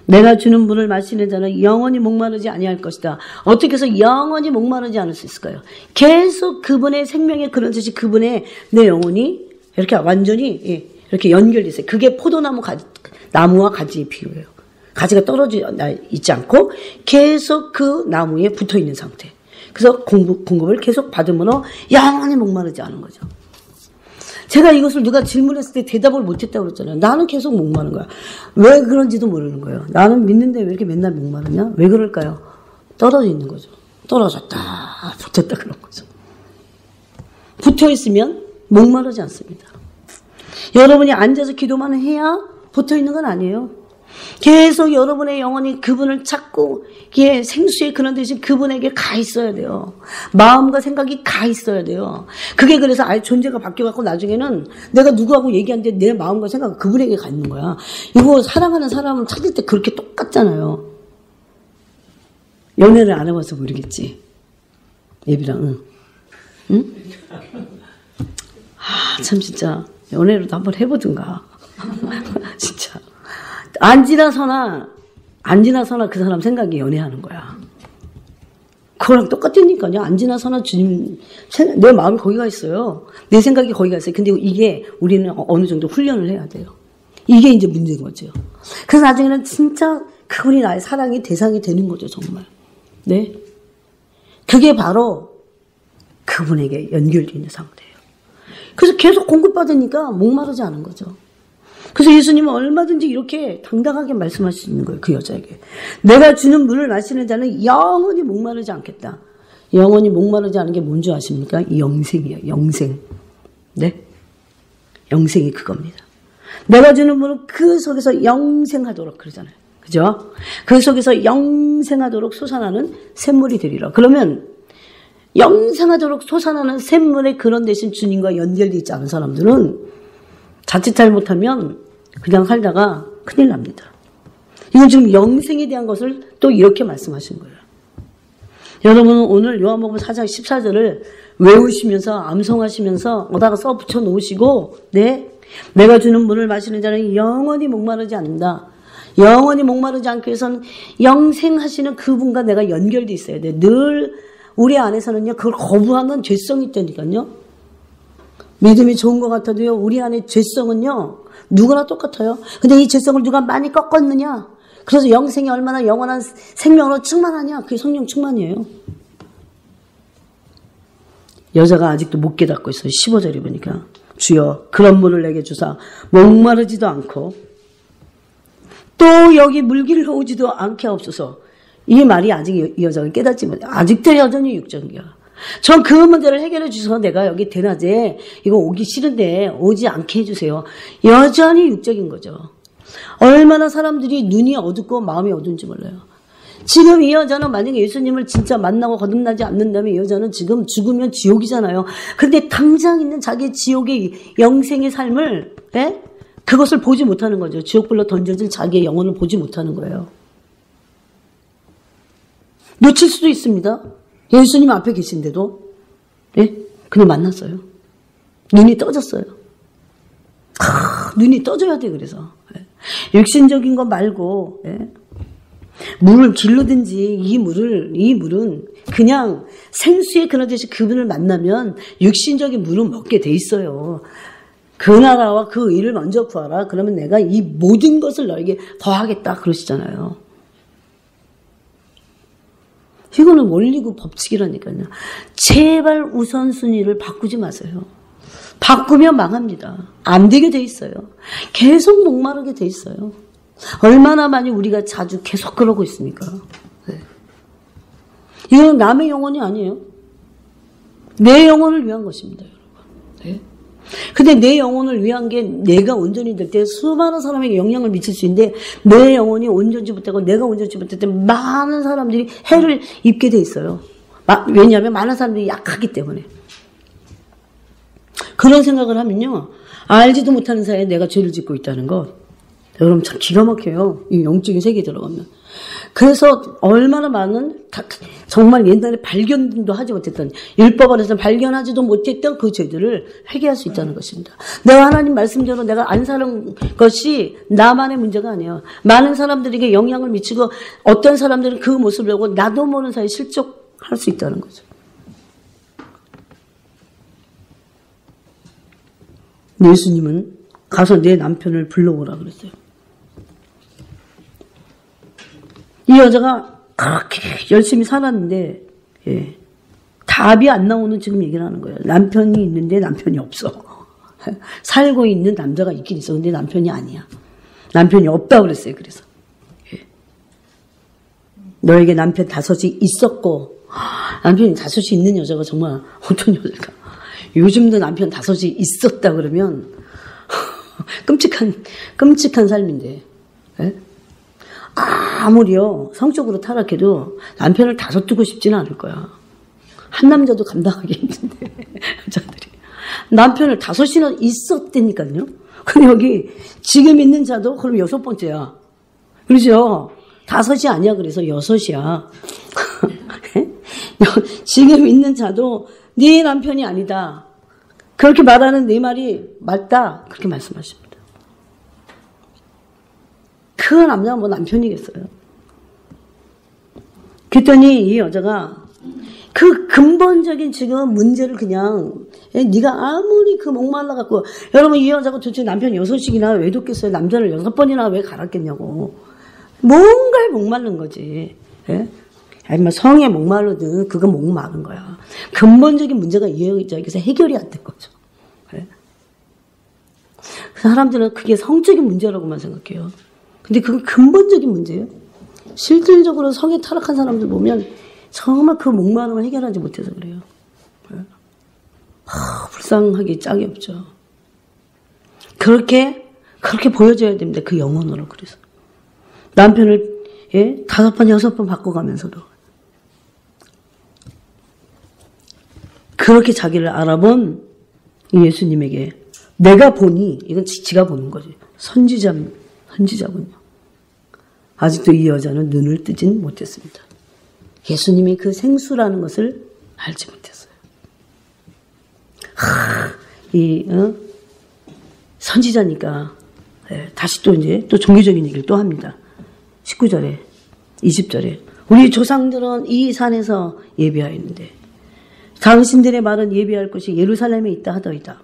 내가 주는 물을 마시는 자는 영원히 목마르지 아니할 것이다. 어떻게 해서 영원히 목마르지 않을 수 있을까요? 계속 그분의 생명의 그런 뜻이 그분의 내 영혼이 이렇게 완전히 이렇게 연결돼 있어요. 그게 포도나무 나무와 가지의 비유예요. 가지가 떨어져 있지 않고 계속 그 나무에 붙어 있는 상태. 그래서 공급을 계속 받으므로 영원히 목마르지 않은 거죠. 제가 이것을 누가 질문했을 때 대답을 못했다고 그랬잖아요. 나는 계속 목마른 거야. 왜 그런지도 모르는 거예요. 나는 믿는데 왜 이렇게 맨날 목마르냐? 왜 그럴까요? 떨어져 있는 거죠. 떨어졌다, 붙었다 그런 거죠. 붙어 있으면 목마르지 않습니다. 여러분이 앉아서 기도만 해야 붙어 있는 건 아니에요. 계속 여러분의 영혼이 그분을 찾고 생수의 그런 대신 그분에게 가 있어야 돼요. 마음과 생각이 가 있어야 돼요. 그게 그래서 아예 존재가 바뀌어갖고 나중에는 내가 누구하고 얘기하는데 내 마음과 생각은 그분에게 가 있는 거야. 이거 사랑하는 사람을 찾을 때 그렇게 똑같잖아요. 연애를 안 해봐서 모르겠지. 예비랑 응? 참 진짜 연애로도 한번 해보든가. 진짜 안 지나서나 그 사람 생각이 연애하는 거야. 그거랑 똑같으니까요. 안 지나서나 주님 내 마음이 거기가 있어요. 내 생각이 거기가 있어요. 근데 이게 우리는 어느 정도 훈련을 해야 돼요. 이게 이제 문제인 거죠. 그래서 나중에는 진짜 그분이 나의 사랑의 대상이 되는 거죠. 정말. 네. 그게 바로 그분에게 연결되어 있는 상태예요. 그래서 계속 공급받으니까 목마르지 않은 거죠. 그래서 예수님은 얼마든지 이렇게 당당하게 말씀하실 수 있는 거예요. 그 여자에게. 내가 주는 물을 마시는 자는 영원히 목마르지 않겠다. 영원히 목마르지 않은 게 뭔지 아십니까? 영생이에요. 영생. 네? 영생이 그겁니다. 내가 주는 물은 그 속에서 영생하도록 그러잖아요. 그죠? 그 속에서 영생하도록 솟아나는 샘물이 되리라. 그러면 영생하도록 솟아나는 샘물의 그런 대신 주님과 연결되어 있지 않은 사람들은 자칫 잘못하면 그냥 살다가 큰일 납니다. 이건 지금 영생에 대한 것을 또 이렇게 말씀하신 거예요. 여러분은 오늘 요한복음 4장 14절을 외우시면서 암송하시면서 어디다가 써붙여 놓으시고 네, 내가 주는 물을 마시는 자는 영원히 목마르지 않는다. 영원히 목마르지 않기 위해서는 영생하시는 그분과 내가 연결돼 있어야 돼. 늘 우리 안에서는요 그걸 거부하는 죄성이 있다니까요. 믿음이 좋은 것 같아도요, 우리 안에 죄성은요, 누구나 똑같아요. 근데 이 죄성을 누가 많이 꺾었느냐? 그래서 영생이 얼마나 영원한 생명으로 충만하냐? 그게 성령 충만이에요. 여자가 아직도 못 깨닫고 있어요. 15절에 보니까. 주여, 그런 물을 내게 주사, 목마르지도 않고, 또 여기 물기를 오지도 않게 없어서, 이 말이 아직 이 여자가 깨닫지 못해. 아직도 여전히 육적이야. 전 그 문제를 해결해 주셔서 내가 여기 대낮에 이거 오기 싫은데 오지 않게 해주세요. 여전히 육적인 거죠. 얼마나 사람들이 눈이 어둡고 마음이 어두운지 몰라요. 지금 이 여자는 만약에 예수님을 진짜 만나고 거듭나지 않는다면 이 여자는 지금 죽으면 지옥이잖아요. 근데 당장 있는 자기의 지옥의 영생의 삶을 그것을 보지 못하는 거죠. 지옥불로 던져질 자기의 영혼을 보지 못하는 거예요. 놓칠 수도 있습니다. 예수님 앞에 계신데도 그냥 만났어요. 눈이 떠졌어요. 눈이 떠져야 돼. 그래서 육신적인 거 말고 물을 길르든지 이 물은 그냥 생수에 그러듯이 그분을 만나면 육신적인 물은 먹게 돼 있어요. 그 나라와 그 의를 먼저 구하라. 그러면 내가 이 모든 것을 너에게 더하겠다 그러시잖아요. 이거는 원리고 법칙이라니까요. 제발 우선순위를 바꾸지 마세요. 바꾸면 망합니다. 안 되게 돼 있어요. 계속 목마르게 돼 있어요. 얼마나 많이 우리가 자주 계속 그러고 있습니까? 네. 이건 남의 영혼이 아니에요. 내 영혼을 위한 것입니다, 여러분. 네? 근데 내 영혼을 위한 게 내가 온전히 될 때 수많은 사람에게 영향을 미칠 수 있는데 내 영혼이 온전치 못하고 내가 온전치 못할 때 많은 사람들이 해를 입게 돼 있어요. 왜냐하면 많은 사람들이 약하기 때문에. 그런 생각을 하면요. 알지도 못하는 사이에 내가 죄를 짓고 있다는 것. 여러분 참 기가 막혀요. 이 영적인 세계에 들어가면. 그래서 얼마나 많은 정말 옛날에 발견도 하지 못했던 율법 안에서 발견하지도 못했던 그 죄들을 회개할 수 있다는 것입니다. 내가 하나님 말씀대로 내가 안 사는 것이 나만의 문제가 아니에요. 많은 사람들에게 영향을 미치고 어떤 사람들은 그 모습을 보고 나도 모르는 사이에 실족할 수 있다는 거죠. 예수님은 가서 내 남편을 불러오라 그랬어요. 이 여자가 그렇게 열심히 살았는데 답이 안 나오는 지금 얘기를 하는 거예요. 남편이 있는데 남편이 없어. 살고 있는 남자가 있긴 있어. 근데 남편이 아니야. 남편이 없다 그랬어요. 그래서 너에게 남편 5이 있었고 남편이 5이 있는 여자가 정말 어떤 여자가 요즘도 남편 5이 있었다 그러면 끔찍한 삶인데 아무리요 성적으로 타락해도 남편을 5 두고 싶지는 않을 거야. 한 남자도 감당하기 힘든데 여자들이 남편을 5이나 있었다니까요. 근데 여기 지금 있는 자도 그럼 6번째야. 그렇죠? 5이 아니야. 그래서 6이야. 지금 있는 자도 네 남편이 아니다. 그렇게 말하는 네 말이 맞다. 그렇게 말씀하십니다. 그 남자가 뭐 남편이겠어요. 그랬더니 이 여자가 그 근본적인 지금 문제를 그냥 네가 아무리 그 목말라갖고 여러분 이 여자가 도대체 남편 6이나 왜 뒀겠어요. 남자를 6번이나 왜 갈았겠냐고. 뭔가에 목마른 거지. 아니 뭐 성에 목마르든 그거 목마른 거야. 근본적인 문제가 이 여자에게서 해결이 안 된 거죠. 사람들은 그게 성적인 문제라고만 생각해요. 근데 그건 근본적인 문제예요. 실질적으로 성에 타락한 사람들 보면 정말 그 목마름을 해결하지 못해서 그래요. 불쌍하기 짝이 없죠. 그렇게 보여줘야 됩니다. 그 영혼으로. 그래서 남편을 5번, 6번 바꿔가면서도 그렇게 자기를 알아본 예수님에게 내가 보니 이건 지가 보는 거지. 선지자군요. 아직도 이 여자는 눈을 뜨진 못했습니다. 예수님이 그 생수라는 것을 알지 못했어요. 선지자니까 다시 또 이제 또 종교적인 얘기를 또 합니다. 19절에 20절에 우리 조상들은 이 산에서 예배하였는데 당신들의 말은 예배할 곳이 예루살렘에 있다 하더이다.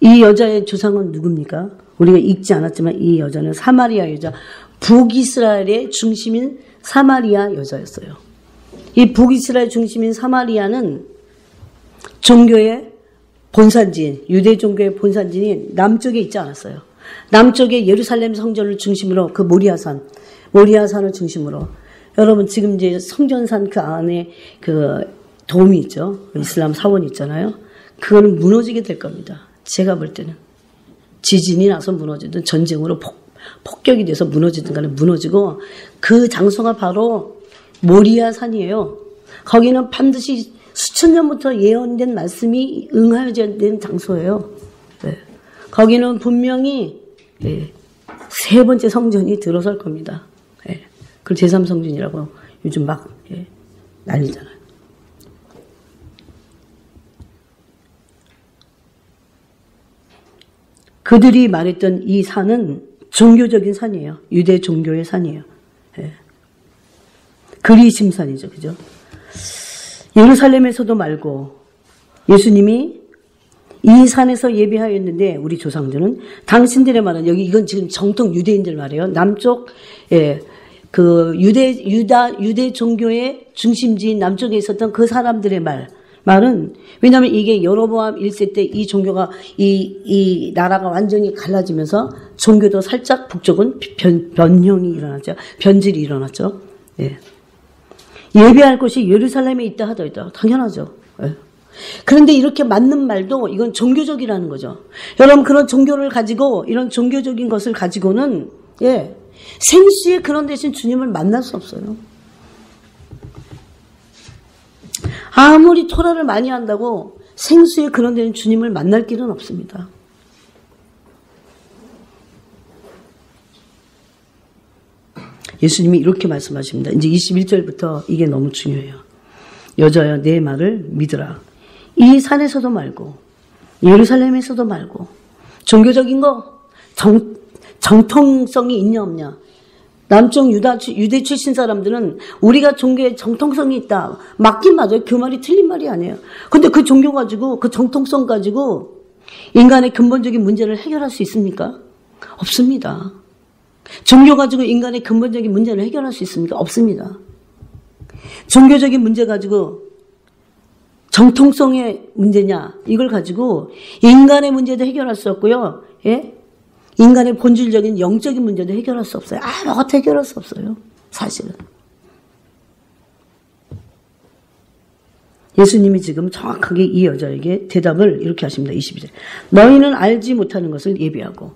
이 여자의 조상은 누굽니까? 우리가 읽지 않았지만 이 여자는 사마리아 여자, 북이스라엘의 중심인 사마리아 여자였어요. 이 북이스라엘 중심인 사마리아는 종교의 본산지인, 유대 종교의 본산지인 남쪽에 있지 않았어요. 남쪽에 예루살렘 성전을 중심으로 그 모리아산을 중심으로 여러분 지금 이제 성전산 그 안에 그 돔이 있죠. 이슬람 사원이 있잖아요. 그거는 무너지게 될 겁니다. 제가 볼 때는 지진이 나서 무너지든 전쟁으로 폭격이 돼서 무너지든 간에 무너지고 그 장소가 바로 모리아산이에요. 거기는 반드시 수천 년부터 예언된 말씀이 응하여져야 되는 장소예요. 거기는 분명히 3번째 성전이 들어설 겁니다. 그걸 제3성전이라고 요즘 막 난리잖아요. 그들이 말했던 이 산은 종교적인 산이에요. 유대 종교의 산이에요. 그리심산이죠. 그죠? 예루살렘에서도 말고 예수님이 이 산에서 예배하였는데 우리 조상들은 당신들의 말은 여기 이건 지금 정통 유대인들 말이에요. 남쪽 그 유대 종교의 중심지인 남쪽에 있었던 그 사람들의 말은 왜냐하면 이게 여로보암 1세 때 이 종교가 이 나라가 완전히 갈라지면서 종교도 살짝 북쪽은 변형이 일어났죠. 변질이 일어났죠. 예배할 곳이 예루살렘에 있다 하더라도 당연하죠. 예. 그런데 이렇게 맞는 말도 이건 종교적이라는 거죠. 여러분 그런 종교를 가지고 이런 종교적인 것을 가지고는 생수의 그런 대신 주님을 만날 수 없어요. 아무리 토라를 많이 한다고 생수의 그런 데는 주님을 만날 길은 없습니다. 예수님이 이렇게 말씀하십니다. 이제 21절부터 이게 너무 중요해요. 여자야 내 말을 믿으라. 이 산에서도 말고 예루살렘에서도 말고 종교적인 거 정통성이 있냐 없냐. 남쪽 유대 출신 사람들은 우리가 종교에 정통성이 있다. 맞긴 맞아요. 그 말이 틀린 말이 아니에요. 근데 그 종교 가지고 그 정통성 가지고 인간의 근본적인 문제를 해결할 수 있습니까? 없습니다. 종교 가지고 인간의 근본적인 문제를 해결할 수 있습니까? 없습니다. 종교적인 문제 가지고 정통성의 문제냐 이걸 가지고 인간의 문제도 해결할 수 없고요. 인간의 본질적인 영적인 문제도 해결할 수 없어요. 아무것도 해결할 수 없어요. 사실은. 예수님이 지금 정확하게 이 여자에게 대답을 이렇게 하십니다. 22절. 너희는 알지 못하는 것을 예비하고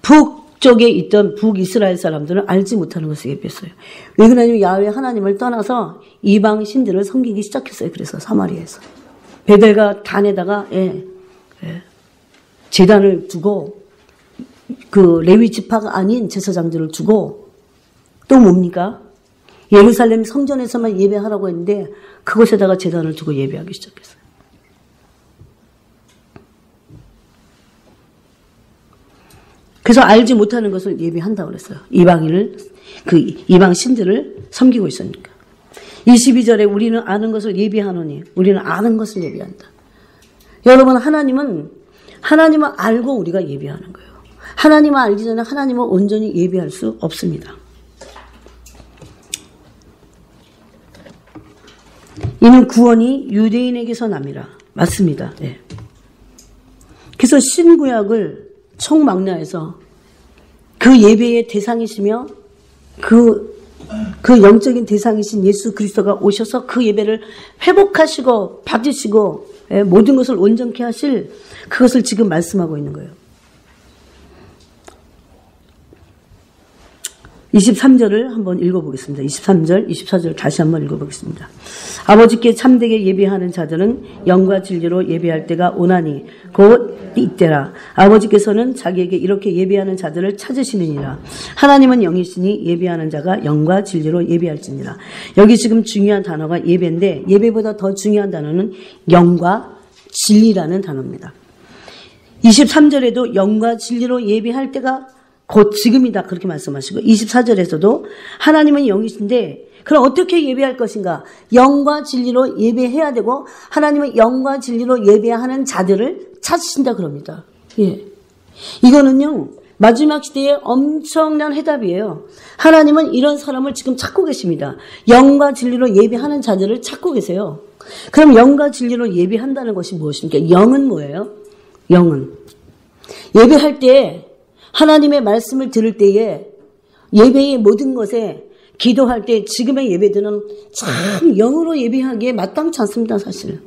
북쪽에 있던 북이스라엘 사람들은 알지 못하는 것을 예비했어요. 왜 그러냐면 야훼 하나님을 떠나서 이방 신들을 섬기기 시작했어요. 그래서 사마리아에서. 베델과 단에다가 제단을 두고 그 레위 지파가 아닌 제사장들을 두고 또 뭡니까? 예루살렘 성전에서만 예배하라고 했는데 그곳에다가 제단을 두고 예배하기 시작했어요. 그래서 알지 못하는 것을 예배한다고 그랬어요. 이방 신들을 섬기고 있으니까. 22절에 우리는 아는 것을 예배하노니 우리는 아는 것을 예배한다. 여러분 하나님은 알고 우리가 예배하는 거예요. 하나님을 알기 전에 하나님을 온전히 예배할 수 없습니다. 이는 구원이 유대인에게서 남이라. 맞습니다. 네. 그래서 신구약을 총망라해서 그 예배의 대상이시며 그 영적인 대상이신 예수 그리스도가 오셔서 그 예배를 회복하시고 받으시고 모든 것을 온전케 하실 그것을 지금 말씀하고 있는 거예요. 23절을 한번 읽어보겠습니다. 23절, 24절 다시 한번 읽어보겠습니다. 아버지께 참되게 예배하는 자들은 영과 진리로 예배할 때가 오나니 곧 이때라. 아버지께서는 자기에게 이렇게 예배하는 자들을 찾으시느니라. 하나님은 영이시니 예배하는 자가 영과 진리로 예배할지니라. 여기 지금 중요한 단어가 예배인데 예배보다 더 중요한 단어는 영과 진리라는 단어입니다. 23절에도 영과 진리로 예배할 때가 곧 지금이다 그렇게 말씀하시고 24절에서도 하나님은 영이신데 그럼 어떻게 예배할 것인가? 영과 진리로 예배해야 되고 하나님은 영과 진리로 예배하는 자들을 찾으신다 그럽니다. 이거는요 마지막 시대에 엄청난 해답이에요. 하나님은 이런 사람을 지금 찾고 계십니다. 영과 진리로 예배하는 자들을 찾고 계세요. 그럼 영과 진리로 예배한다는 것이 무엇입니까? 영은 뭐예요? 영은 예배할 때 하나님의 말씀을 들을 때에 예배의 모든 것에 기도할 때 지금의 예배들은 참 영으로 예배하기에 마땅치 않습니다. 사실은.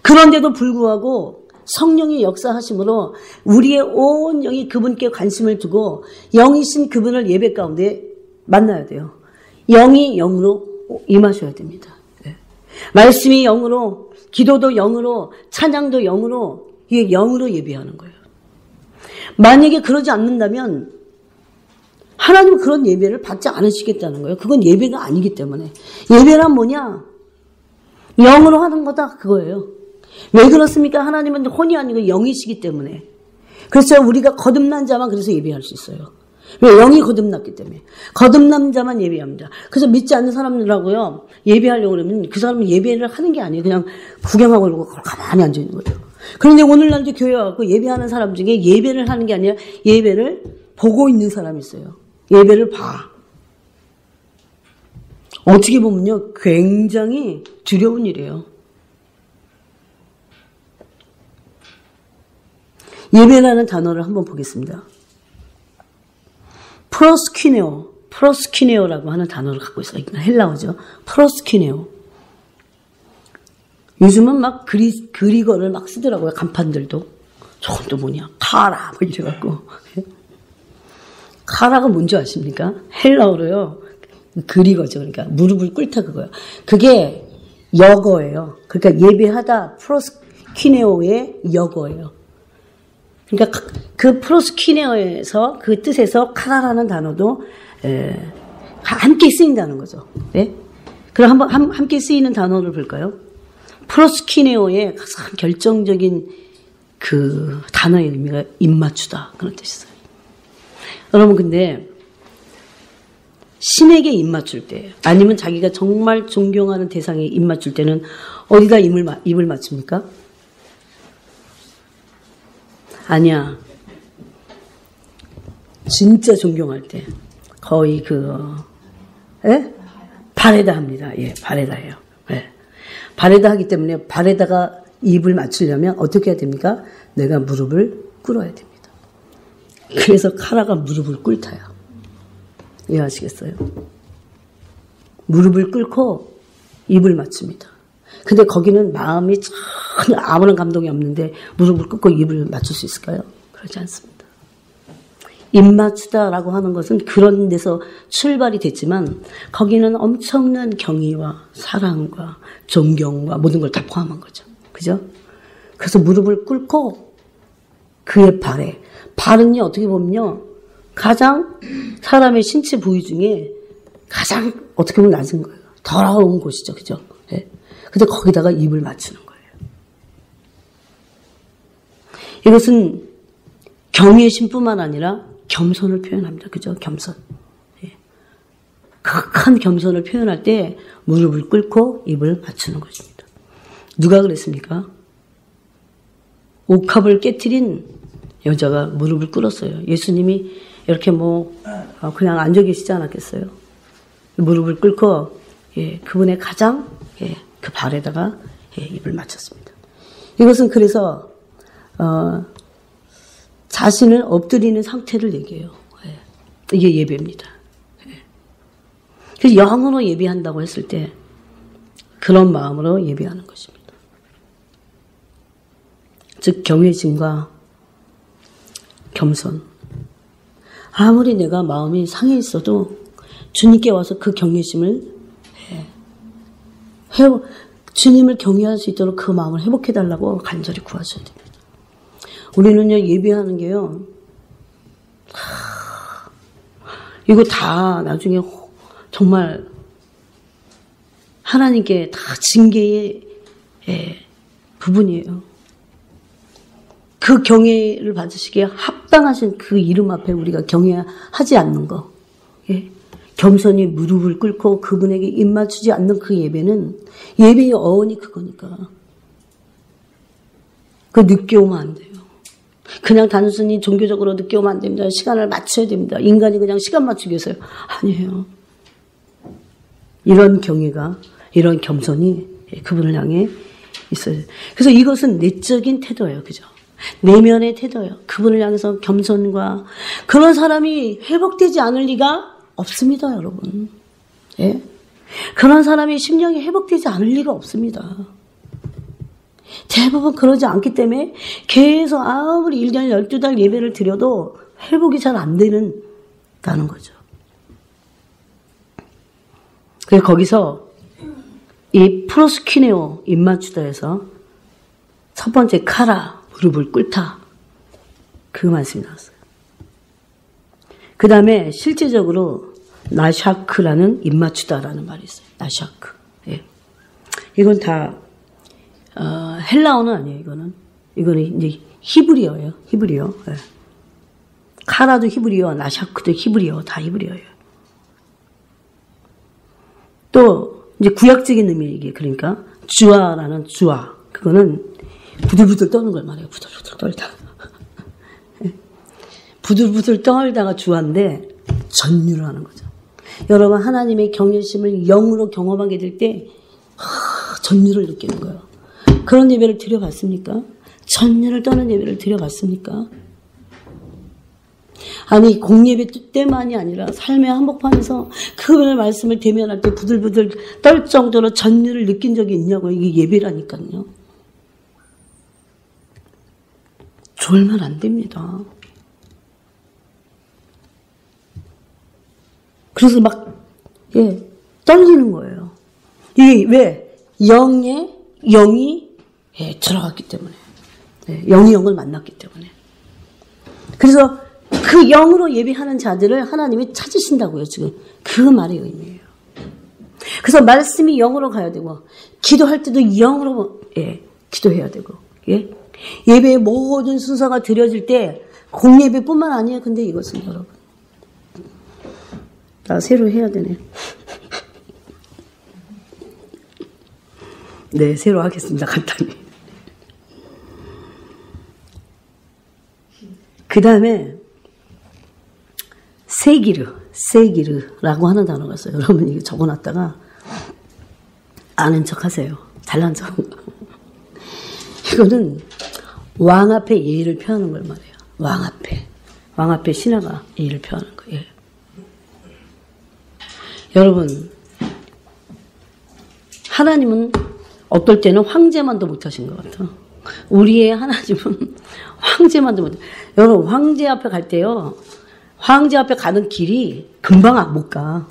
그런데도 불구하고 성령이 역사하심으로 우리의 온 영이 그분께 관심을 두고 영이신 그분을 예배 가운데 만나야 돼요. 영이 영으로 임하셔야 됩니다. 말씀이 영으로 기도도 영으로 찬양도 영으로 이게 영으로 예배하는 거예요. 만약에 그러지 않는다면 하나님은 그런 예배를 받지 않으시겠다는 거예요. 그건 예배가 아니기 때문에. 예배란 뭐냐? 영으로 하는 거다 그거예요. 왜 그렇습니까? 하나님은 혼이 아니고 영이시기 때문에. 그래서 우리가 거듭난 자만 그래서 예배할 수 있어요. 왜? 영이 거듭났기 때문에. 거듭난 자만 예배합니다. 그래서 믿지 않는 사람들하고요 예배하려고 그러면 그 사람은 예배를 하는 게 아니에요. 그냥 구경하고 그러고 가만히 앉아 있는 거죠. 그런데 오늘날도 교회 와서 예배하는 사람 중에 예배를 하는 게 아니라 예배를 보고 있는 사람이 있어요. 예배를 봐. 어떻게 보면요 굉장히 두려운 일이에요. 예배라는 단어를 한번 보겠습니다. 프로스퀴네오. 프로스키네오라고 하는 단어를 갖고 있어요. 헬라어죠. 프로스키네오. 요즘은 막 그리거를 막 쓰더라고요. 간판들도. 저건 또 뭐냐. 카라 뭐 이래갖고. 카라가 뭔지 아십니까? 헬라어로요. 그리거죠. 그러니까 무릎을 꿇다 그거요. 그게 역어예요. 그러니까 예배하다 프로스키네오의 역어예요. 그러니까 그 프로스키네오에서 그 뜻에서 카라라는 단어도 함께 쓰인다는 거죠. 네? 그럼 한번 함께 쓰이는 단어를 볼까요? 프로스키네오의 가장 결정적인 그 단어의 의미가 입맞추다 그런 뜻이에요. 여러분 근데 신에게 입맞출 때 아니면 자기가 정말 존경하는 대상에 입맞출 때는 어디다 입을 맞춥니까? 아니야. 진짜 존경할 때 거의 발에다 합니다. 예, 발에다 해요. 예. 발에다 하기 때문에 발에다가 입을 맞추려면 어떻게 해야 됩니까? 내가 무릎을 꿇어야 됩니다. 그래서 카라가 무릎을 꿇다요. 이해하시겠어요? 무릎을 꿇고 입을 맞춥니다. 근데 거기는 마음이 전혀 아무런 감동이 없는데 무릎을 꿇고 입을 맞출 수 있을까요? 그렇지 않습니다. 입 맞추다라고 하는 것은 그런 데서 출발이 됐지만 거기는 엄청난 경의와 사랑과 존경과 모든 걸 다 포함한 거죠. 그죠? 그래서 무릎을 꿇고 그의 발은요 어떻게 보면요 가장 사람의 신체 부위 중에 가장 어떻게 보면 낮은 거예요. 더러운 곳이죠. 그죠? 네. 근데 거기다가 입을 맞추는 거예요. 이것은 경외심뿐만 아니라 겸손을 표현합니다. 그죠? 겸손. 네. 극한 겸손을 표현할 때 무릎을 꿇고 입을 맞추는 것입니다. 누가 그랬습니까? 옥합을 깨트린 여자가 무릎을 꿇었어요. 예수님이 이렇게 그냥 앉아 계시지 않았겠어요? 무릎을 꿇고 그분의 가장 그 발에다가 입을 맞췄습니다. 이것은 그래서 자신을 엎드리는 상태를 얘기해요. 이게 예배입니다. 그래서 영으로 예배한다고 했을 때 그런 마음으로 예배하는 것입니다. 즉 경외심과 겸손. 아무리 내가 마음이 상해 있어도 주님께 와서 그 경외심을 주님을 경외할 수 있도록 그 마음을 회복해달라고 간절히 구하셔야 됩니다. 우리는요 예배하는 게요 이거 다 나중에 정말 하나님께 다 징계의 부분이에요. 그 경외를 받으시기에 합당하신 그 이름 앞에 우리가 경외하지 않는 거, 겸손히 무릎을 꿇고 그분에게 입맞추지 않는 그 예배는 예배의 어원이 그거니까. 그 늦게 오면 안 돼요. 그냥 단순히 종교적으로 늦게 오면 안 됩니다. 시간을 맞춰야 됩니다. 인간이 그냥 시간 맞추기 위해서요. 아니에요. 이런 경외가, 이런 겸손이 그분을 향해 있어요. 그래서 이것은 내적인 태도예요. 그죠? 내면의 태도예요. 그분을 향해서 겸손과 그런 사람이 회복되지 않을 리가 없습니다, 여러분. 예? 그런 사람이 심령이 회복되지 않을 리가 없습니다. 대부분 그러지 않기 때문에 계속 아무리 1년 12달 예배를 드려도 회복이 잘 안 되는다는 거죠. 그래서 거기서 이 프로스키네오 입맞추다에서 첫 번째 카라 무릎을 꿇다 그 말씀이 나왔어요. 그 다음에 실제적으로 나샤크라는 입맞추다라는 말이 있어요. 나샤크. 예. 이건 다 헬라어는 아니에요. 이거는 이제 히브리어예요. 히브리어. 예. 카라도 히브리어, 나샤크도 히브리어, 다 히브리어예요. 또 이제 구약적인 의미 이게 그러니까 주아라는 주아 그거는 부들부들 떠는 걸 말해요. 부들부들 떨다가 부들부들 떨다가 주아인데 전율을 하는 거죠. 여러분 하나님의 경외심을 영으로 경험하게 될 때 전율을 느끼는 거예요. 그런 예배를 드려봤습니까? 전율을 떠는 예배를 드려봤습니까? 아니 공예배 때만이 아니라 삶의 한복판에서 그분의 말씀을 대면할 때 부들부들 떨 정도로 전율을 느낀 적이 있냐고. 이게 예배라니까요. 졸면 안 됩니다. 그래서 막 떨리는 거예요. 이게 왜? 영이 들어갔기 때문에. 영이 영을 만났기 때문에. 그래서 그 영으로 예배하는 자들을 하나님이 찾으신다고요, 지금. 그 말의 의미예요. 그래서 말씀이 영으로 가야 되고, 기도할 때도 영으로, 기도해야 되고, 예배의 모든 순서가 드려질 때, 공예배뿐만 아니에요. 근데 이것은 여러분. 나 새로 해야 되네. 네, 새로 하겠습니다. 간단히. 그 다음에 세기르라고 하는 단어가 있어요. 여러분 이거 적어놨다가 아는 척 하세요. 잘난 척. 이거는 왕 앞에 예의를 표하는 걸 말해요. 왕 앞에 신하가 예의를 표하는 거예요. 여러분, 하나님은 어떨 때는 황제만도 못하신 것 같아요. 우리의 하나님은 황제만도 못해요. 여러분, 황제 앞에 갈 때요, 황제 앞에 가는 길이 금방 못 가.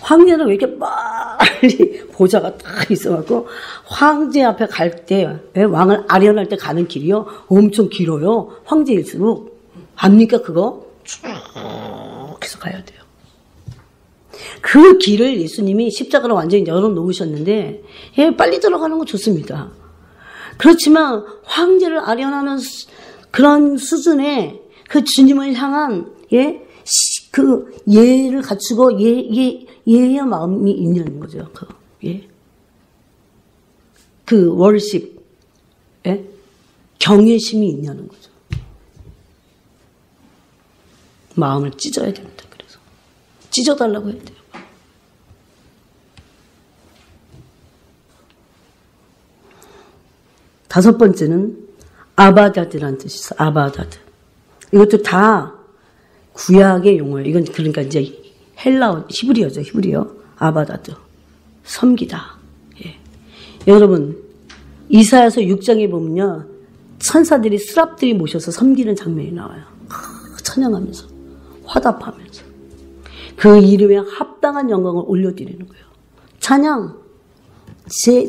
황제는 왜 이렇게 빨리 보좌가 딱 있어갖고, 황제 앞에 갈 때, 왕을 아련할 때 가는 길이요, 엄청 길어요. 황제일수록. 압니까, 그거? 쭉 해서 가야 돼요. 그 길을 예수님이 십자가로 완전히 열어놓으셨는데, 빨리 들어가는 건 좋습니다. 그렇지만 황제를 아련하는 그런 수준의 그 주님을 향한 그 예를 갖추고 예의 마음이 있는 거죠. 그 월십, 경외심이 있냐는 거죠. 마음을 찢어야 됩니다. 그래서 찢어달라고 해야 돼요. 다섯 번째는 아바다드라는 뜻이 있어요. 아바다드. 이것도 다 구약의 용어예요. 이건 그러니까 이제 히브리어죠. 히브리어. 아바다드. 섬기다. 여러분, 이사야서 6장에 보면요, 천사들이 스랍들이 모셔서 섬기는 장면이 나와요. 찬양하면서, 화답하면서. 그 이름에 합당한 영광을 올려드리는 거예요. 찬양.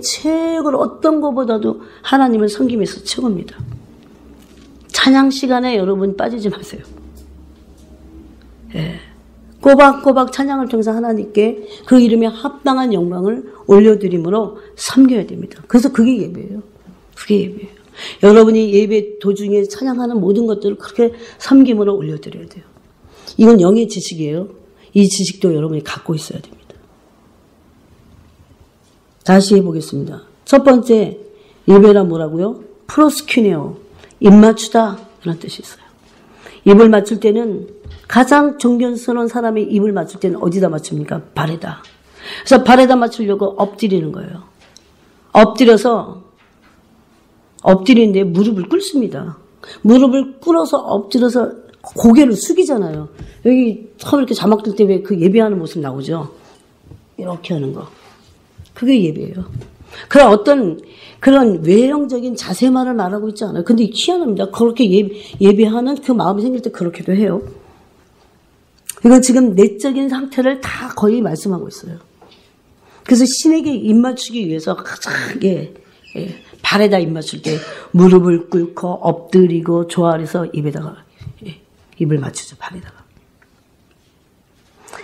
최고로 어떤 것보다도 하나님을 섬김에서 최고입니다. 찬양 시간에 여러분 빠지지 마세요. 꼬박꼬박 찬양을 통해서 하나님께 그 이름에 합당한 영광을 올려드림으로 섬겨야 됩니다. 그래서 그게 예배예요. 그게 예배예요. 여러분이 예배 도중에 찬양하는 모든 것들을 그렇게 섬김으로 올려드려야 돼요. 이건 영의 지식이에요. 이 지식도 여러분이 갖고 있어야 됩니다. 다시 해보겠습니다. 첫 번째, 예배라 뭐라고요? 프로스큐네오, 입맞추다 라는 뜻이 있어요. 입을 맞출 때는 가장 존경스러운 사람이 입을 맞출 때는 어디다 맞춥니까? 발에다. 그래서 발에다 맞추려고 엎드리는 거예요. 엎드리는데 무릎을 꿇습니다. 무릎을 꿇어서 엎드려서 고개를 숙이잖아요. 여기 처음 이렇게 자막 들 때 왜 그 예배하는 모습 나오죠? 이렇게 하는 거. 그게 예배예요. 그런 외형적인 자세만을 말하고 있지 않아요. 근데 희한합니다. 그렇게 예배하는 그 마음이 생길 때 그렇게도 해요. 이건 지금 내적인 상태를 다 거의 말씀하고 있어요. 그래서 신에게 입맞추기 위해서 가장 발에다 입맞출 때 무릎을 꿇고 엎드리고 조아려서 입을 맞추죠. 발에다가.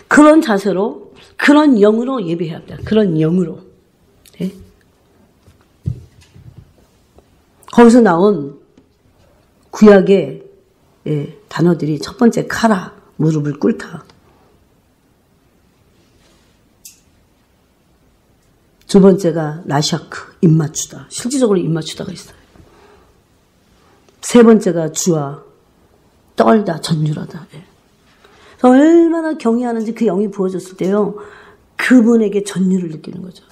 그런 자세로, 그런 영으로 예배해야 합니다. 그런 영으로. 거기서 나온 구약의 단어들이 첫 번째 카라, 무릎을 꿇다. 두 번째가 나샤크, 입맞추다. 실질적으로 입맞추다가 있어요. 세 번째가 주아, 떨다, 전율하다. 얼마나 경외하는지 그 영이 부어졌을 때요, 그분에게 전율을 느끼는 거죠.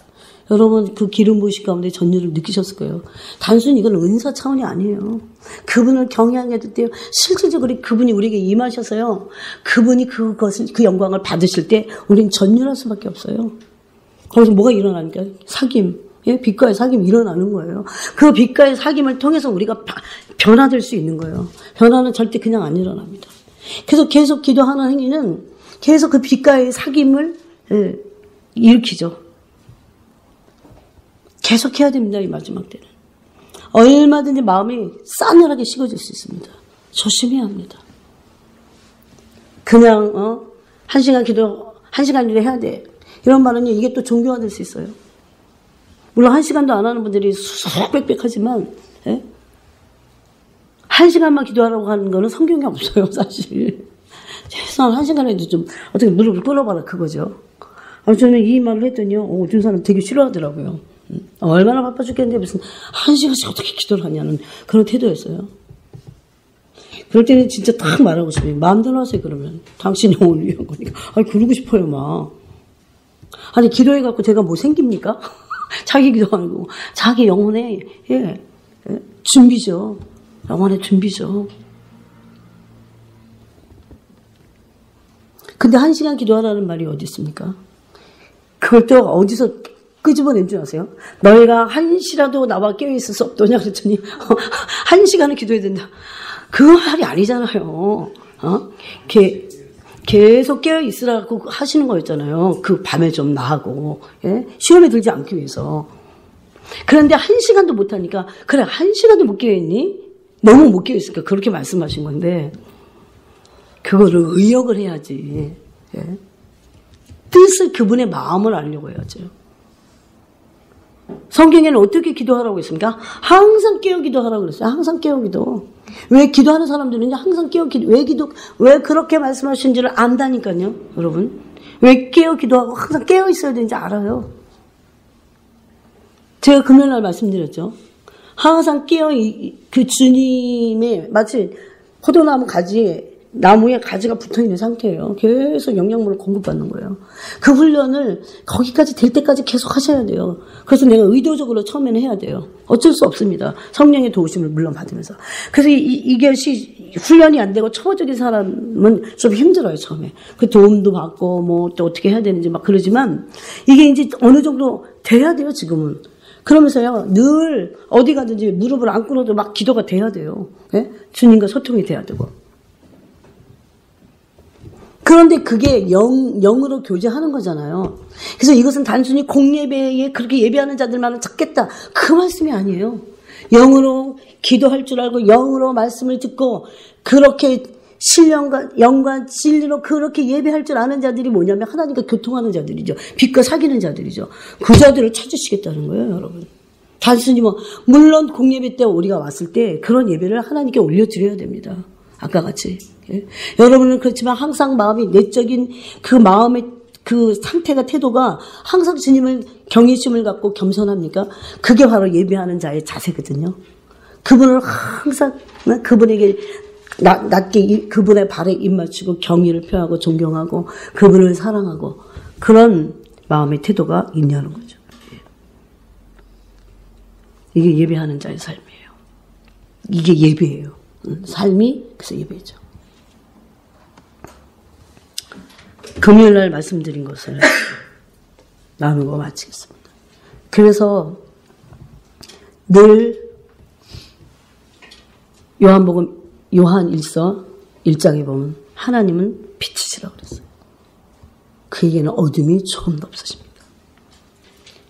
여러분 그 기름 부으신 가운데 전율을 느끼셨을 거예요. 단순히 이건 은사 차원이 아니에요. 그분을 경외하게 될 때 실질적으로 그분이 우리에게 임하셔서요. 그분이 그것을 그 영광을 받으실 때 우리는 전율할 수밖에 없어요. 거기서 뭐가 일어나니까 사귐, 예? 빛과의 사귐이 일어나는 거예요. 그 빛과의 사귐을 통해서 우리가 변화될 수 있는 거예요. 변화는 절대 그냥 안 일어납니다. 그래서 계속 기도하는 행위는 계속 그 빛과의 사귐을 일으키죠. 계속 해야 됩니다. 이 마지막 때는. 얼마든지 마음이 싸늘하게 식어질 수 있습니다. 조심해야 합니다. 그냥 1시간 기도 1시간 일에 해야 돼. 이런 말은요. 이게 또 종교화될 수 있어요. 물론 1시간도 안 하는 분들이 수수백백하지만 1시간만 기도하라고 하는 거는 성경에 없어요. 사실. 최소한 1시간 해도 좀 어떻게 무릎을 꿇어봐라 그거죠. 저는 이 말을 했더니요. 어떤 사람 되게 싫어하더라고요. 얼마나 바빠 죽겠는데 무슨 1시간씩 어떻게 기도를 하냐는 그런 태도였어요. 그럴 때는 진짜 딱 말하고 싶어요. 마음대로 하세요 그러면. 당신 영혼을 위한 거니까. 그러고 싶어요 막. 아니 기도해갖고 제가 뭐 생깁니까? 자기 기도하는 거. 자기 영혼의 준비죠. 영혼의 준비죠. 근데 1시간 기도하라는 말이 어디 있습니까? 그걸 또 어디서 끄집어낸 줄 아세요? 너희가 1시라도 나와 깨어있을 수 없더냐 그랬더니 1시간을 기도해야 된다. 그 말이 아니잖아요. 계속 깨어있으라고 하시는 거였잖아요. 그 밤에 좀 나하고 시험에 들지 않기 위해서. 그런데 1시간도 못하니까 그래 1시간도 못 깨어있니? 너무 못 깨어있으니까 그렇게 말씀하신 건데 그거를 의역을 해야지. 뜻을 그분의 마음을 알려고 해야죠. 성경에는 어떻게 기도하라고 했습니까? 항상 깨어 기도하라고 그랬어요. 항상 깨어 기도. 왜 기도하는 사람들은 항상 깨어 기도, 왜 그렇게 말씀하신지를 안다니까요, 여러분. 왜 깨어 기도하고 항상 깨어 있어야 되는지 알아요. 제가 금요일날 말씀드렸죠. 항상 깨어 그 주님의 마치 포도나무 나무에 가지가 붙어있는 상태예요. 계속 영양분을 공급받는 거예요. 그 훈련을 거기까지 될 때까지 계속 하셔야 돼요. 그래서 내가 의도적으로 처음에는 해야 돼요. 어쩔 수 없습니다. 성령의 도우심을 물론 받으면서. 그래서 이것이 훈련이 안 되고 초보적인 사람은 좀 힘들어요, 처음에. 그 도움도 받고 뭐 또 어떻게 해야 되는지 막 그러지만 이게 이제 어느 정도 돼야 돼요, 지금은. 그러면서요, 늘 어디 가든지 무릎을 안 꿇어도 막 기도가 돼야 돼요. 예? 주님과 소통이 돼야 되고. 그런데 그게 영으로 교제하는 거잖아요. 그래서 이것은 단순히 공예배에 그렇게 예배하는 자들만은 찾겠다. 그 말씀이 아니에요. 영으로 기도할 줄 알고 영으로 말씀을 듣고 그렇게 신령과 영과 진리로 그렇게 예배할 줄 아는 자들이 뭐냐면 하나님과 교통하는 자들이죠. 빛과 사귀는 자들이죠. 그 자들을 찾으시겠다는 거예요, 여러분. 단순히 물론 공예배 때 우리가 왔을 때 그런 예배를 하나님께 올려드려야 됩니다. 아까 같이. 예? 여러분은 그렇지만 항상 마음이 내적인 그 마음의 그 상태가 태도가 항상 주님을 경외심을 갖고 겸손합니까? 그게 바로 예배하는 자의 자세거든요. 그분을 항상 그분에게 낮게 그분의 발에 입 맞추고 경의를 표하고 존경하고 그분을 사랑하고 그런 마음의 태도가 있냐는 거죠. 이게 예배하는 자의 삶이에요. 이게 예배예요. 삶이 그래서 예배죠. 금요일날 말씀드린 것을 나누고 마치겠습니다. 그래서 늘 요한 1서 1장에 보면 하나님은 빛이시라고 그랬어요. 그에게는 어둠이 조금도 없으십니다.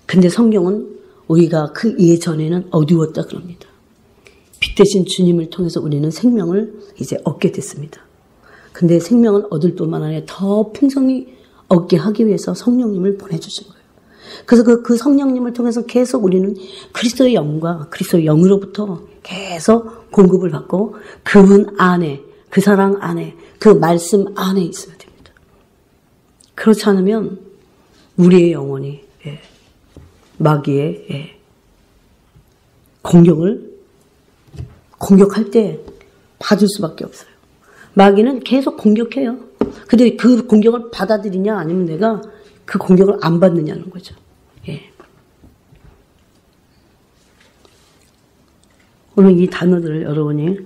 근데 성경은 우리가 그 예전에는 어두웠다 그럽니다. 빛 대신 주님을 통해서 우리는 생명을 이제 얻게 됐습니다. 근데 생명을 얻을 뿐만 아니라 더 풍성히 얻게 하기 위해서 성령님을 보내주신 거예요. 그래서 그 성령님을 통해서 계속 우리는 그리스도의 영과 그리스도의 영으로부터 계속 공급을 받고 그분 안에, 그 사랑 안에, 그 말씀 안에 있어야 됩니다. 그렇지 않으면 우리의 영혼이 마귀의 공격할 때 받을 수밖에 없어요. 마귀는 계속 공격해요. 근데 그 공격을 받아들이냐 아니면 내가 그 공격을 안 받느냐는 거죠. 예. 오늘 이 단어들을 여러분이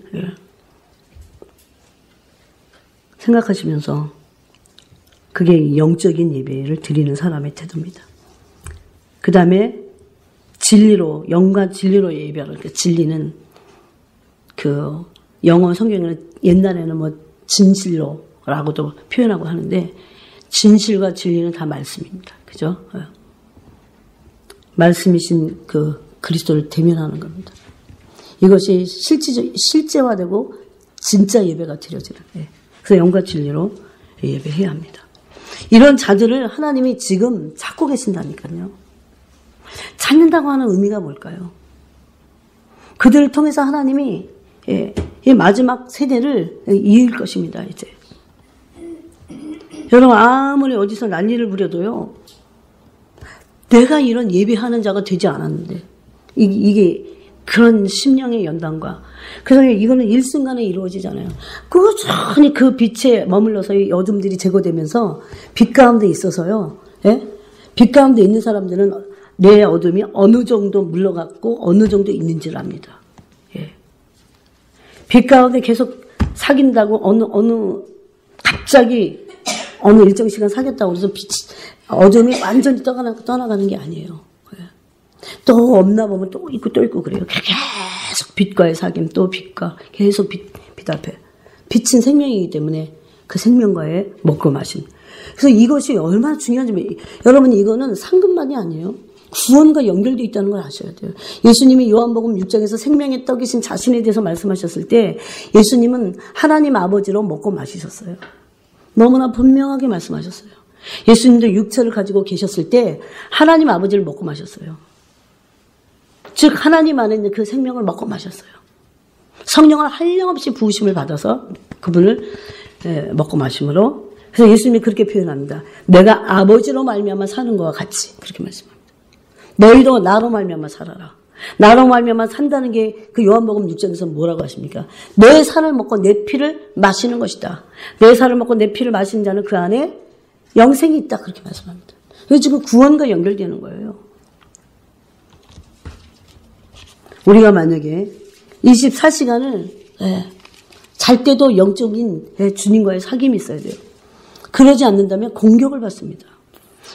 생각하시면서 그게 영적인 예배를 드리는 사람의 태도입니다. 그 다음에 진리로, 영과 진리로 예배하는, 그 진리는 그 영어 성경에는 옛날에는 뭐 진실로라고도 표현하고 하는데 진실과 진리는 다 말씀입니다. 그죠? 말씀이신 그 그리스도를 대면하는 겁니다. 이것이 실제화되고 진짜 예배가 드려지는. 그래서 영과 진리로 예배해야 합니다. 이런 자들을 하나님이 지금 찾고 계신다니까요. 찾는다고 하는 의미가 뭘까요? 그들을 통해서 하나님이 이 마지막 세대를 이을 것입니다. 이제 여러분 아무리 어디서 난리를 부려도요. 내가 이런 예배하는 자가 되지 않았는데 이게 그런 심령의 연단과 그래서 이거는 일순간에 이루어지잖아요. 꾸준히 그 빛에 머물러서 이 어둠들이 제거되면서 빛 가운데 있어서요. 빛 가운데 있는 사람들은 내 어둠이 어느 정도 물러갔고 어느 정도 있는지를 압니다. 빛 가운데 계속 사귄다고 갑자기 어느 일정 시간 사귀었다고 해서 어둠이 완전히 떠나가는 게 아니에요. 또 없나 보면 또 있고 그래요. 계속 빛과의 사귐, 또 빛과 계속 빛 앞에. 빛은 생명이기 때문에 그 생명과의 먹고 마심. 그래서 이것이 얼마나 중요한지, 여러분 이거는 상급만이 아니에요. 구원과 연결되어 있다는 걸 아셔야 돼요. 예수님이 요한복음 6장에서 생명의 떡이신 자신에 대해서 말씀하셨을 때 예수님은 하나님 아버지로 먹고 마시셨어요. 너무나 분명하게 말씀하셨어요. 예수님도 육체를 가지고 계셨을 때 하나님 아버지를 먹고 마셨어요. 즉 하나님 안에 있는 그 생명을 먹고 마셨어요. 성령을 한량없이 부으심을 받아서 그분을 먹고 마심으로. 그래서 예수님이 그렇게 표현합니다. 내가 아버지로 말미암아 사는 것과 같이 그렇게 말씀합니다. 너희도 나로 말미암아 살아라. 나로 말미암아 산다는 게 그 요한복음 6장에서 뭐라고 하십니까? 내 살을 먹고 내 피를 마시는 것이다. 내 살을 먹고 내 피를 마시는 자는 그 안에 영생이 있다. 그렇게 말씀합니다. 그래서 지금 구원과 연결되는 거예요. 우리가 만약에 24시간을 잘 때도 영적인 주님과의 사귐이 있어야 돼요. 그러지 않는다면 공격을 받습니다.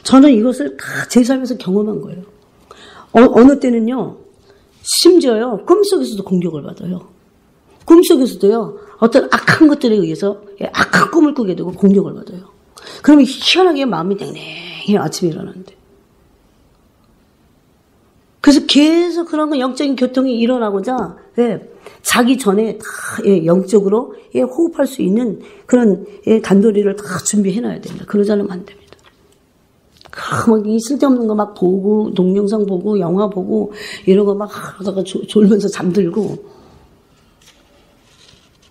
저는 이것을 다 제 삶에서 경험한 거예요. 어느 때는요. 심지어요. 꿈속에서도 공격을 받아요. 꿈속에서도요. 어떤 악한 것들에 의해서 악한 꿈을 꾸게 되고 공격을 받아요. 그러면 희한하게 마음이 냉랭해요. 아침에 일어나는데. 그래서 계속 그런 거 영적인 교통이 일어나고자 자기 전에 다 영적으로 호흡할 수 있는 그런 단도리를 다 준비해놔야 됩니다. 그러지 않으면 안 됩니다. 막 쓸데없는 거 막 보고 동영상 보고 영화 보고 이런 거 막 하다가 졸면서 잠들고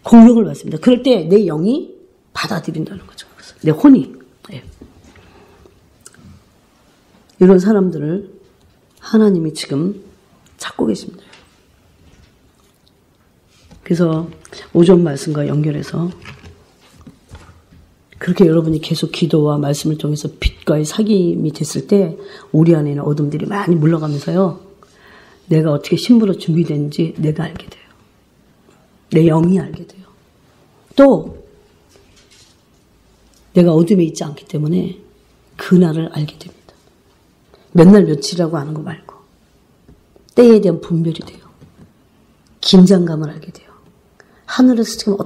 공격을 받습니다. 그럴 때 내 영이 받아들인다는 거죠. 내 혼이. 이런 사람들을 하나님이 지금 찾고 계십니다. 그래서 오전 말씀과 연결해서 그렇게 여러분이 계속 기도와 말씀을 통해서 빛과의 사귐이 됐을 때 우리 안에는 어둠들이 많이 물러가면서요. 내가 어떻게 신부로 준비되는지 내가 알게 돼요. 내 영이 알게 돼요. 또 내가 어둠에 있지 않기 때문에 그날을 알게 됩니다. 몇 날 며칠이라고 하는 거 말고 때에 대한 분별이 돼요. 긴장감을 알게 돼요. 하늘에서 지금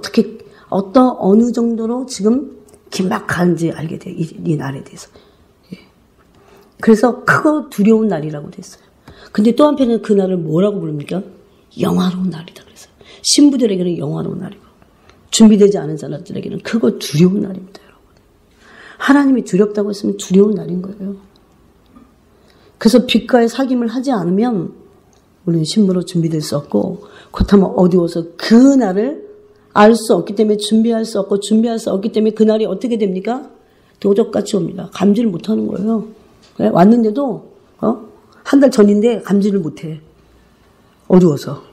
어느 정도로 지금 긴박한지 알게 돼요. 이 날에 대해서. 그래서 크고 두려운 날이라고 됐어요. 근데 또 한편은 그 날을 뭐라고 부릅니까? 영화로운 날이다 그랬어요. 신부들에게는 영화로운 날이고 준비되지 않은 사람들에게는 크고 두려운 날입니다. 여러분. 하나님이 두렵다고 했으면 두려운 날인 거예요. 그래서 빛과의 사귐을 하지 않으면 우리는 신부로 준비될 수 없고 그렇다면 어두워서 그 날을 알 수 없기 때문에 준비할 수 없기 때문에 그날이 어떻게 됩니까? 도적같이 옵니다. 감지를 못하는 거예요. 왔는데도 한 달 전인데 감지를 못해. 어두워서.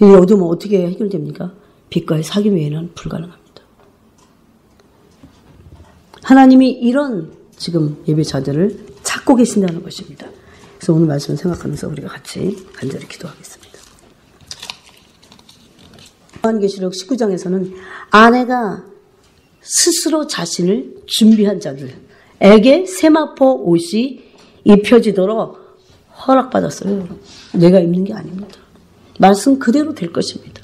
이 어두우면 어떻게 해결됩니까? 빛과의 사귐 외에는 불가능합니다. 하나님이 이런 지금 예배자들을 찾고 계신다는 것입니다. 그래서 오늘 말씀을 생각하면서 우리가 같이 간절히 기도하겠습니다. 요한계시록 19장에서는 아내가 스스로 자신을 준비한 자들에게 세마포 옷이 입혀지도록 허락받았어요. 내가 입는 게 아닙니다. 말씀 그대로 될 것입니다.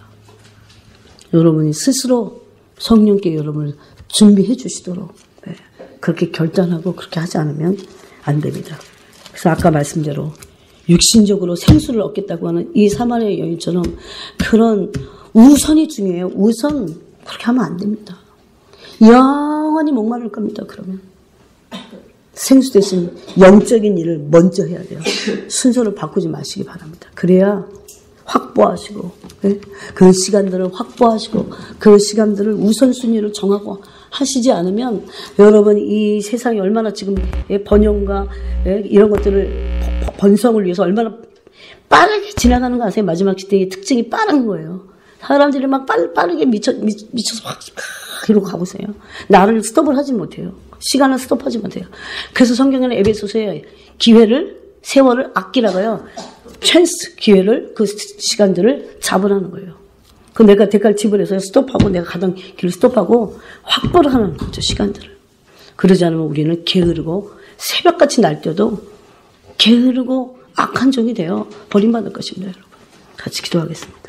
여러분이 스스로 성령께 여러분을 준비해 주시도록 그렇게 결단하고 그렇게 하지 않으면 안 됩니다. 그래서 아까 말씀대로 육신적으로 생수를 얻겠다고 하는 이 사마리아 여인처럼 그런 우선이 중요해요. 우선 그렇게 하면 안 됩니다. 영원히 목마를 겁니다. 그러면 생수 대신 영적인 일을 먼저 해야 돼요. 순서를 바꾸지 마시기 바랍니다. 그래야 확보하시고 그 시간들을 확보하시고 그 시간들을 우선순위를 정하고 하시지 않으면 여러분 이 세상이 얼마나 지금 번영과 이런 것들을 번성을 위해서 얼마나 빠르게 지나가는 거 아세요? 마지막 시대의 특징이 빠른 거예요. 사람들이 막 빠르게 미쳐서 막 이러고 가고 있어요. 나를 스톱을 하지 못해요. 시간을 스톱하지 못해요. 그래서 성경에는 에베소서에 기회를 세월을 아끼라고요. 찬스 기회를 그 시간들을 잡으라는 거예요. 그 내가 대가를 지불해서 스톱하고 내가 가던 길을 스톱하고 확보를 하는 거죠. 시간들을. 그러지 않으면 우리는 게으르고 새벽같이 날 때도 게으르고 악한 종이 되어 버림받을 것입니다. 여러분. 같이 기도하겠습니다.